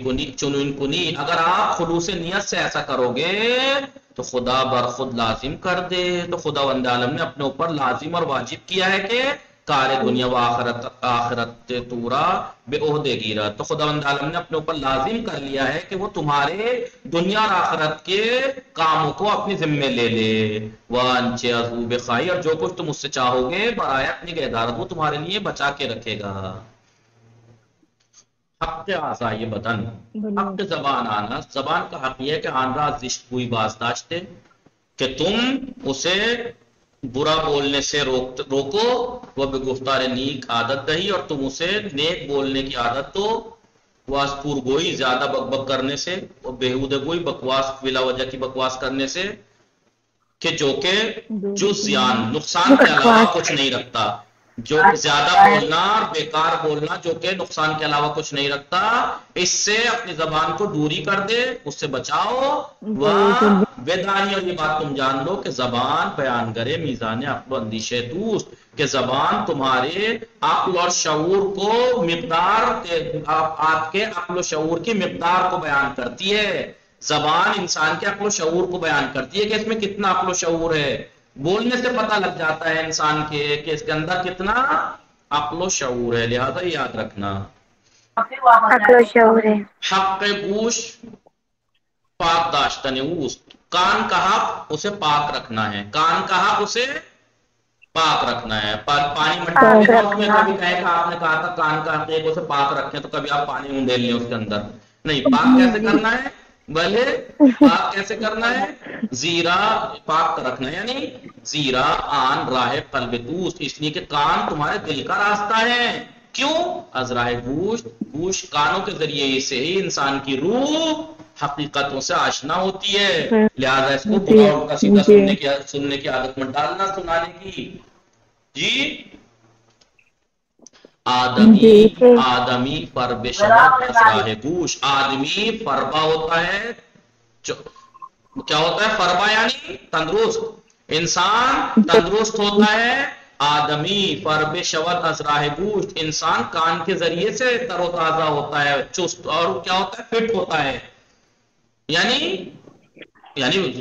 کنی، اگر آپ خلوص نیت سے ایسا کرو گے تو خدا بر خود لازم کر دے، تو خداوند عالم نے اپنے اوپر لازم اور واجب کیا ہے کہ کار دنیا و آخرت تورا بے عہدے گیرت، تو خداوند عالم نے اپنے اوپر لازم کر لیا ہے کہ وہ تمہارے دنیا اور آخرت کے کاموں کو اپنی ذمے لے لے، وانچے ازو بخائی، اور جو کچھ تم اس سے چاہو گے برائے اپنی نگہداشت وہ تمہارے لیے بچا کے رکھے گا۔ حق اعضائے بدن، حق زبان آنا، زبان کا حق یہ ہے کہ آن را زشت کوئی بازداشتے، کہ تم اسے برا بولنے سے روکو، وہ بے گفتار نیک عادت دہی، اور تم اسے نیک بولنے کی عادت دو، واس پور گوئی زیادہ بک بک کرنے سے، اور بےہودہ گوئی بکواس بلا وجہ کی بکواس کرنے سے، کہ جو زیان نقصان کے علاوہ کچھ نہیں رکھتا، جو زیادہ بولنا اور بیکار بولنا جو کہ نقصان کے علاوہ کچھ نہیں رکھتا، اس سے اپنی زبان کو دوری کر دے، اس سے بچاؤ۔ ویدانی، اور یہ بات تم جان لو کہ زبان بیان کرے میزان عقل و اندیشے دوست، کہ زبان تمہارے عقل اور شعور کو مقدار، آپ کے عقل و شعور کی مقدار کو بیان کرتی ہے۔ زبان انسان کے عقل و شعور کو بیان کرتی ہے کہ اس میں کتنا عقل و شعور ہے، بولنے سے پتہ لگ جاتا ہے انسان کے کہ اس کے اندر کتنا عقل و شعور ہے، لہذا یاد رکھنا۔ عقل و شعور ہے۔ حق گوش پاک داشتن اوست، کان کا حق اسے پاک رکھنا ہے، کان کا حق اسے پاک رکھنا ہے۔ پانی مٹکا میں کبھی کہے کہ آپ نے کہا تھا کان کا حق ایک اسے پاک رکھیں، تو کبھی آپ پانی اندیل لیں اس کے اندر نہیں۔ پاک کیسے کرنا ہے؟ بھلے پاک کیسے کرنا ہے؟ زیرا پاک رکھنا ہے، یعنی زیرا آن راہ قلب دوست، اس لیے کہ کان تمہارے دل کا راستہ ہے۔ کیوں؟ از راہ گوش کانوں کے ذریعے سے ہی انسان کی روح حقیقتوں سے آشنا ہوتی ہے، لہذا اس کو برا الٹا سیدھا سننے کی عادت مت ڈالنا، سنانے کی۔ جی آدمی فرب شود از راہ گوش، آدمی فربا ہوتا ہے، کیا ہوتا ہے فربا یعنی تندرست، انسان تندرست ہوتا ہے، آدمی فرب شود از راہ گوش، انسان کان کے ذریعے سے تر و تازہ ہوتا ہے، چست، اور کیا ہوتا ہے فٹ ہوتا ہے، یعنی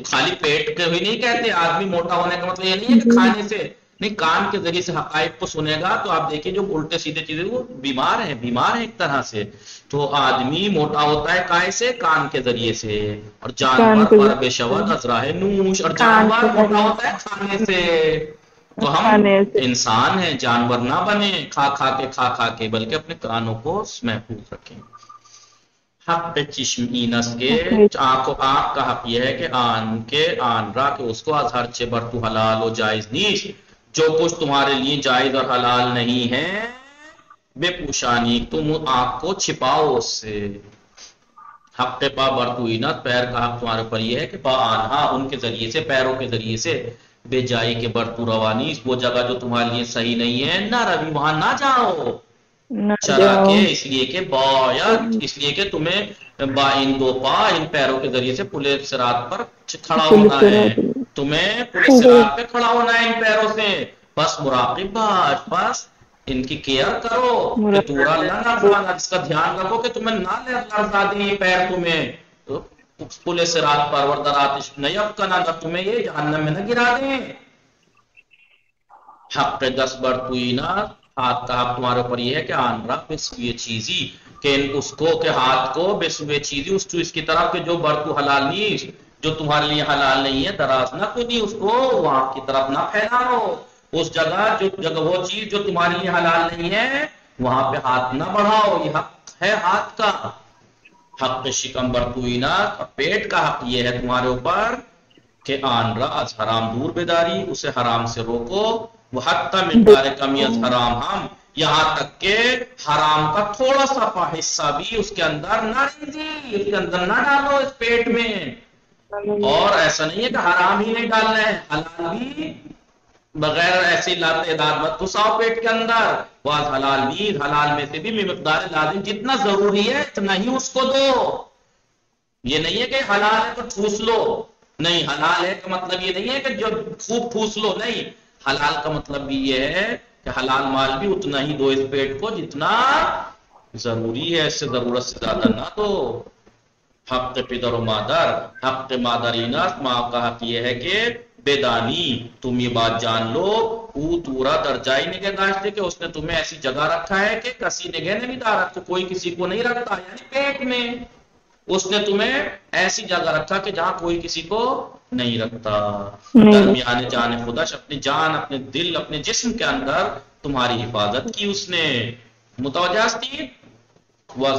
خالی پیٹ کے بھی نہیں کہتے، آدمی موٹا ہونے کا مطلب یہ نہیں ہے کہ کھانے سے نہیں، کان کے ذریعے سے حقائق کو سنے گا تو آپ دیکھیں جو الٹے سیدھے چیزیں وہ بیمار ہیں ایک طرح سے۔ تو آدمی موٹا ہوتا ہے کائے سے؟ کان کے ذریعے سے، اور جانور فرب شود از راہ نوش، اور جانور موٹا ہوتا ہے کھانے سے۔ تو ہم انسان ہیں، جانور نہ بنے کھا کھا کے، بلکہ اپنے کانوں کو محفوظ رکھیں۔ حق چشم اینس کے آنکھ کا حق یہ ہے کہ آن را کہ اس کو از ہر چے بر تو حلال و جائز نیش، جو کچھ تمہارے لیے جائز اور حلال نہیں ہے، بے پوشانی تم آنکھ کو چھپاؤ اس سے۔ حق پا بر تو اینس، پیر کا حق تمہارے پر یہ ہے کہ پا آنہا ان کے ذریعے سے، پیروں کے ذریعے سے، بے جائی کے بر تو روانی، وہ جگہ جو تمہارے لیے صحیح نہیں ہے نہ روی وہاں نہ جاؤ، چرا کے اس لیے کہ باید، اس لیے کہ تمہیں ان دو پا ان پیروں کے ذریعے سے پلے صراط پر کھڑا ہونا ہے، تمہیں پلے صراط پہ کھڑا ہونا ہے ان پیروں سے، بس مراقب باش، بس ان کی کیئر کرو کہ تورا اللہ نہ فرمانا، اس کا دھیان رکھو کہ تمہیں نہ لرزا دیں یہ پیر، تمہیں پلے صراط پر وردرات نیب کا نہ تمہیں یہ جہنم میں نہ گرا دیں۔ حق دس بر توئی نہ، ہاتھ کا حق تمہارے اوپر یہ ہے کہ آن رکھ بسوئے چیزی، کہ اس کو کہ ہاتھ کو بسوئے چیزی اس چیز کی طرف کہ جو برتو حلال نہیں، جو تمہارے لیے حلال نہیں ہے، دراز نہ کنی اس کو وہاں کی طرف نہ پھیلاؤ، اس جگہ وہ چیز جو تمہارے لیے حلال نہیں ہے وہاں پہ ہاتھ نہ بڑھاؤ، یہ حق ہے ہاتھ کا۔ حق شکم برتوئی نہ، پیٹ کا حق یہ ہے تمہارے اوپر کہ آن راز حرام دور بیداری، اسے حرام سے روکو، وہ حتی مقدار کمی از حرام ہم، یہاں تک کہ حرام کا تھوڑا سا حصہ بھی اس کے اندر نہ ریزی، اس کے اندر نہ ڈالو اس پیٹ میں، اور ایسا نہیں ہے کہ حرام ہی نہیں ڈالنا ہے، حلال بھی بغیر ایسی تعداد مت گھساؤ پیٹ کے اندر، واز حلال بھی، حلال میں سے بھی مقدار لازم جتنا ضروری ہے اتنا ہی اس کو دو، یہ نہیں ہے کہ حلال ہے تو ٹھوس لو، نہیں، حلال ہے کا مطلب یہ نہیں ہے کہ جو خوب ٹھوس لو، نہیں، حلال کا مطلب بھی یہ ہے کہ حلال مال بھی اتنا ہی دو اس پیٹ کو جتنا ضروری ہے، اس سے ضرورت سے زیادہ نہ دو۔ حق پدر و مادر، حق مادرینس، ماں کا حق یہ ہے کہ بیدانی تم یہ بات جان لو، او تورا درجائی نگہ داشتے کہ اس نے تمہیں ایسی جگہ رکھا ہے کہ کسی نگہ نہیں دار، تو کوئی کسی کو نہیں رکھتا، یعنی پیٹ میں اس نے تمہیں ایسی جگہ رکھا کہ جہاں کوئی کسی کو نہیں رکھتا، درمیان جان خودش، اپنی جان، اپنے دل، اپنے جسم کے اندر تمہاری حفاظت کی اس نے، متوجہ تھی، واز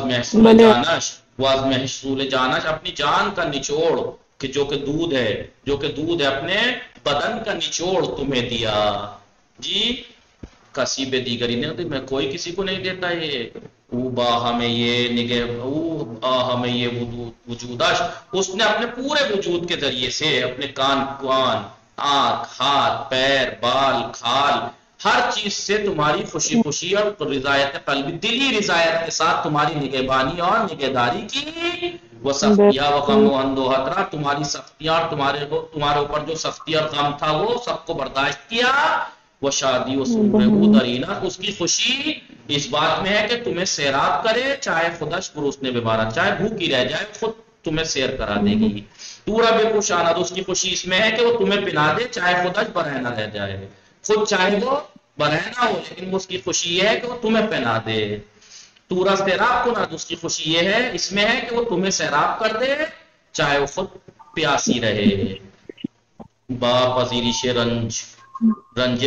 محصول جانش، اپنی جان کا نچوڑ کہ جو کہ دودھ ہے اپنے بدن کا نچوڑ تمہیں دیا جی کسی بے دیگری نے میں کوئی کسی کو نہیں دیتا یہ او با ہمیں یہ نگہ او آ ہمیں یہ وجودش اس نے اپنے پورے وجود کے ذریعے سے اپنے کان آنکھ ہاتھ پیر بال کھال ہر چیز سے تمہاری خوشی خوشی اور رضایت قلبی دلی رضایت کے ساتھ تمہاری نگہبانی اور نگہداری کی وہ سختیاں و غم و اندو خطرہ تمہاری سختیاں اور تمہارے اوپر جو سختی اور غم تھا وہ سب کو برداشت کیا وہ شادی و سرور درینا اس کی خوشی اس بات میں ہے کہ تمہیں سیراب کرے چاہے خودش پروس نے بیمارہ چاہے بھوکی رہ جائے خود تمہیں سیر کرا دے گی پورا بے خوشانہ اس کی خوشی اس میں ہے کہ وہ تمہیں پنا دے چاہے خودش برہنہ رہ جائے خود چاہے وہ برہنہ ہو لیکن اس کی خوشی یہ ہے کہ وہ تمہیں پہنا دے تورا سیراب کو نہ اس کی خوشی یہ ہے اس میں ہے کہ وہ تمہیں سیراب کر دے چاہے وہ خود پیاسی رہے با پذیرش رنج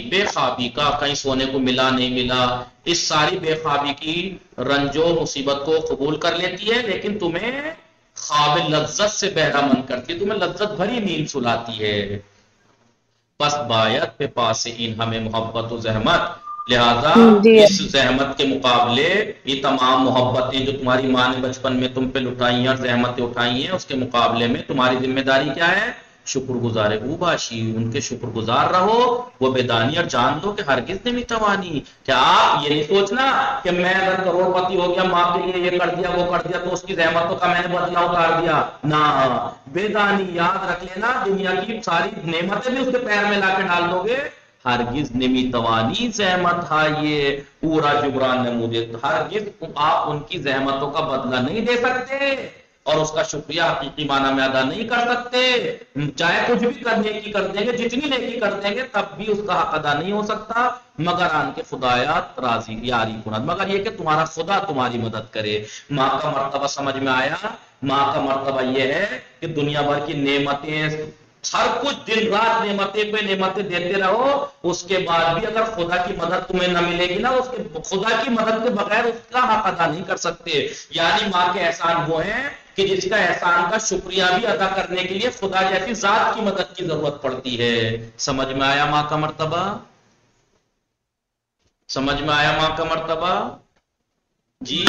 بے خوابی کا کہیں سونے کو ملا نہیں ملا اس ساری بے خوابی کی رنج و مصیبت کو قبول کر لیتی ہے لیکن تمہیں خواب لذت سے بہرہ مند کرتی ہے تمہیں لذت بھری نیند سلاتی ہے پس باید پہ پاس ان ہمیں محبت و زحمت لہذا اس زحمت کے مقابلے یہ تمام محبتیں جو تمہاری ماں نے بچپن میں تم پہ لٹائی ہیں اور زحمتیں اٹھائی ہیں اس کے مقابلے میں تمہاری ذمہ داری کیا ہے شکر گزار اوباشی ان کے شکر گزار رہو وہ بیدانی اور جان دو کہ ہرگز نہیں توانی کیا آپ یہ نہیں سوچنا کہ میں اگر کروڑ پتی ہو گیا ماں کے لیے یہ کر دیا وہ کر دیا تو اس کی زحمتوں کا میں نے بدلہ اتار دیا نہ بیدانی یاد رکھ لینا دنیا کی ساری نعمتیں بھی اس کے پیر میں لا کے ڈال دو گے ہرگز نمی توانی زحمت یہ پورا جبران نمودے ہرگز آپ ان کی زحمتوں کا بدلہ نہیں دے سکتے اور اس کا شکریہ حقیقی معنی میں ادا نہیں کر سکتے چاہے کچھ بھی کرنے کی کر دیں گے جتنی نیکی کر دیں گے تب بھی اس کا حق ادا نہیں ہو سکتا مگر آن کے خدایات راضی یاری کنند مگر یہ کہ تمہارا خدا تمہاری مدد کرے ماں کا مرتبہ سمجھ میں آیا ماں کا مرتبہ یہ ہے کہ دنیا بھر کی نعمتیں ہر کچھ دن رات نعمتیں پہ نعمتیں دیتے رہو اس کے بعد بھی اگر خدا کی مدد تمہیں نہ ملے گی نا اس کے خدا کی مدد کے بغیر اس کا حق ادا نہیں کر سکتے یعنی ماں کے احسان وہ ہیں کہ جس کا احسان کا شکریہ بھی ادا کرنے کے لیے خدا جیسی ذات کی مدد کی ضرورت پڑتی ہے سمجھ میں آیا ماں کا مرتبہ سمجھ میں آیا ماں کا مرتبہ جی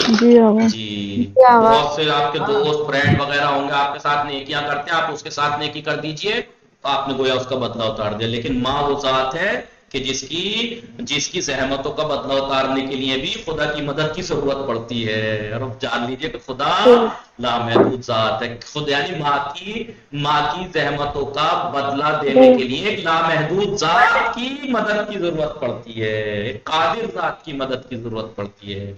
جی بہت سے آپ کے دوست فرینڈ وغیرہ ہوں گے آپ کے ساتھ نیکیاں کرتے ہیں آپ اس کے ساتھ نیکی کر دیجئے تو آپ نے گویا اس کا بدلہ اتار دیا لیکن ماں وہ ذات ہے کہ جس کی زحمتوں کا بدلہ اتارنے کے لیے بھی خدا کی مدد کی ضرورت پڑتی ہے اور اب جان لیجئے کہ خدا لامحدود ذات ہے خود یعنی ماں کی زحمتوں کا بدلہ دینے کے لیے ایک لامحدود ذات کی مدد کی ضرورت پڑتی ہے ایک قادر ذات کی مدد کی ضرورت پڑتی ہے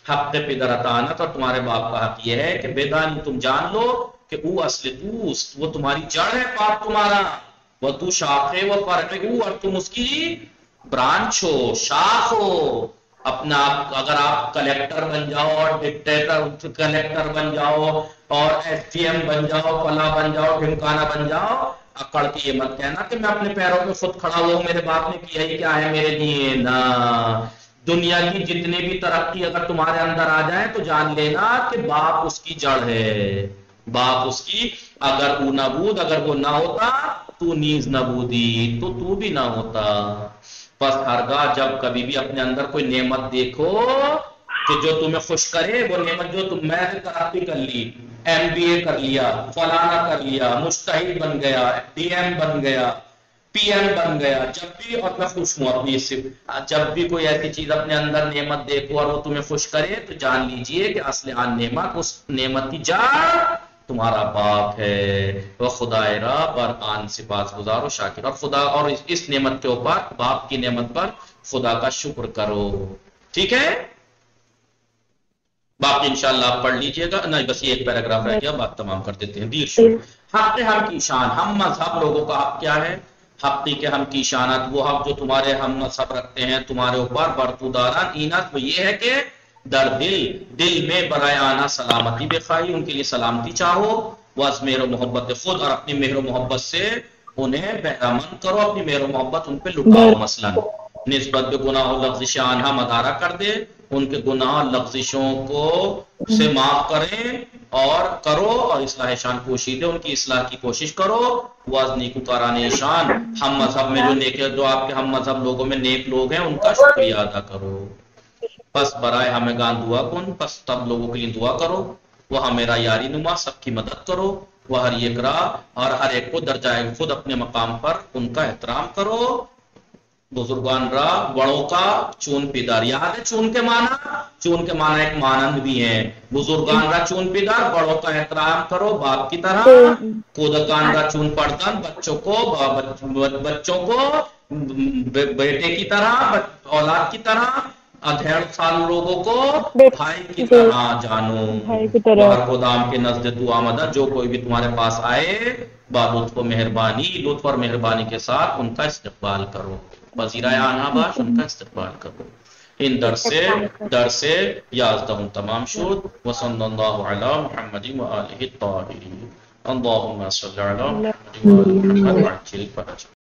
حق پدر عطانت اور تمہارے باپ کا حق یہ ہے کہ بیدانی تم جان لو کہ او اصل وہ تمہاری جڑ ہے باپ تمہارا وہ تو شاخ ہے وہ فرق اور تم اس کی برانچ ہو شاخ ہو اپنا اگر آپ کلیکٹر بن جاؤ اور ڈکٹیٹر کلیکٹر بن جاؤ اور ایس ڈی ایم بن جاؤ فلاں بن جاؤ ڈھمکانا بن جاؤ اکڑ کے یہ مت کہنا کہ میں اپنے پیروں پہ خود کھڑا ہوا میرے باپ نے کیا ہی کیا ہے میرے لیے نہ دنیا کی جتنی بھی ترقی اگر تمہارے اندر آ جائے تو جان لینا کہ باپ اس کی جڑ ہے باپ اس کی اگر وہ نبود اگر وہ نہ ہوتا تو نیز نبودی تو بھی نہ ہوتا پس ہرگاہ جب کبھی بھی اپنے اندر کوئی نعمت دیکھو کہ جو تمہیں خوش کرے وہ نعمت جو تم میں نے ترقی کر لی ایم بی اے کر لیا فلانا کر لیا مجتہد بن گیا ڈی ایم بن گیا پی ایم بن گیا جب بھی اور میں خوش ہوں اپنی جب بھی کوئی ایسی چیز اپنے اندر نعمت دیکھو اور وہ تمہیں خوش کرے تو جان لیجئے کہ اصل آن نعمت اس نعمت کی جڑ تمہارا باپ ہے وہ خدا را پر آن سے باز گزار و شاکر اور خدا اور اس نعمت کے اوپر باپ کی نعمت پر خدا کا شکر کرو ٹھیک ہے باقی انشاءاللہ آپ پڑھ لیجئے گا نہیں بس یہ ایک پیراگراف رہ گیا بات تمام کر دیتے ہیں دیر شروع حق ہم کی شان ہم مذہب لوگوں کا حق کیا ہے حقی کے ہم کی شانت وہ حق جو تمہارے ہم مذہب رکھتے ہیں تمہارے اوپر برتوداران اینت وہ یہ ہے کہ در دل میں برائے آنا سلامتی بخواہی ان کے لیے سلامتی چاہو واس مہر و محبت خود اور اپنی مہر و محبت سے انہیں بہرامند کرو اپنی مہر و محبت ان پہ لٹاؤ مثلا نسبت بے گناہ و لفظ آنہا مدارہ کر دے ان کے گناہ لغزشوں کو سے معاف کریں اور کرو اور اصلاح شان کوشش ان کی اصلاح کی کوشش کرو. واز نیکوکاران شان ہم مذہب میں جو آپ کے ہم مذہب لوگوں میں نیک لوگ ہیں ان کا شکریہ ادا کرو. پس برائے ہمیں گان دعا کن، پس تب لوگوں کے لیے دعا کرو. وہ میرا یاری نما سب کی مدد کرو. وہ ہر ایک را اور ہر ایک کو درجائے خود اپنے مقام پر ان کا احترام کرو. بزرگان را بڑوں کا چون پیدار. یاد ہے چون کے معنی ایک مانند بھی ہیں. بزرگان را چون پیدار، بڑوں کا احترام کرو باپ کی طرح. کودکان را چون پردن، بچوں کو بیٹے کی طرح، اولاد کی طرح. ادھیڑ سال لوگوں کو بھائی کی طرح جانو. اور خدام کے نزد تو آمدہ، جو کوئی بھی تمہارے پاس آئے با لطف اور مہربانی کے ساتھ ان کا استقبال کرو. وزیرائے آنہا باش ان کا استقبال کرو. ان در سے 11 تمام شد. وصلی اللہ علی محمد و آلہ الطاہرین. اللہم صلی علی محمد و آلہ محمد وعجل فرجہ.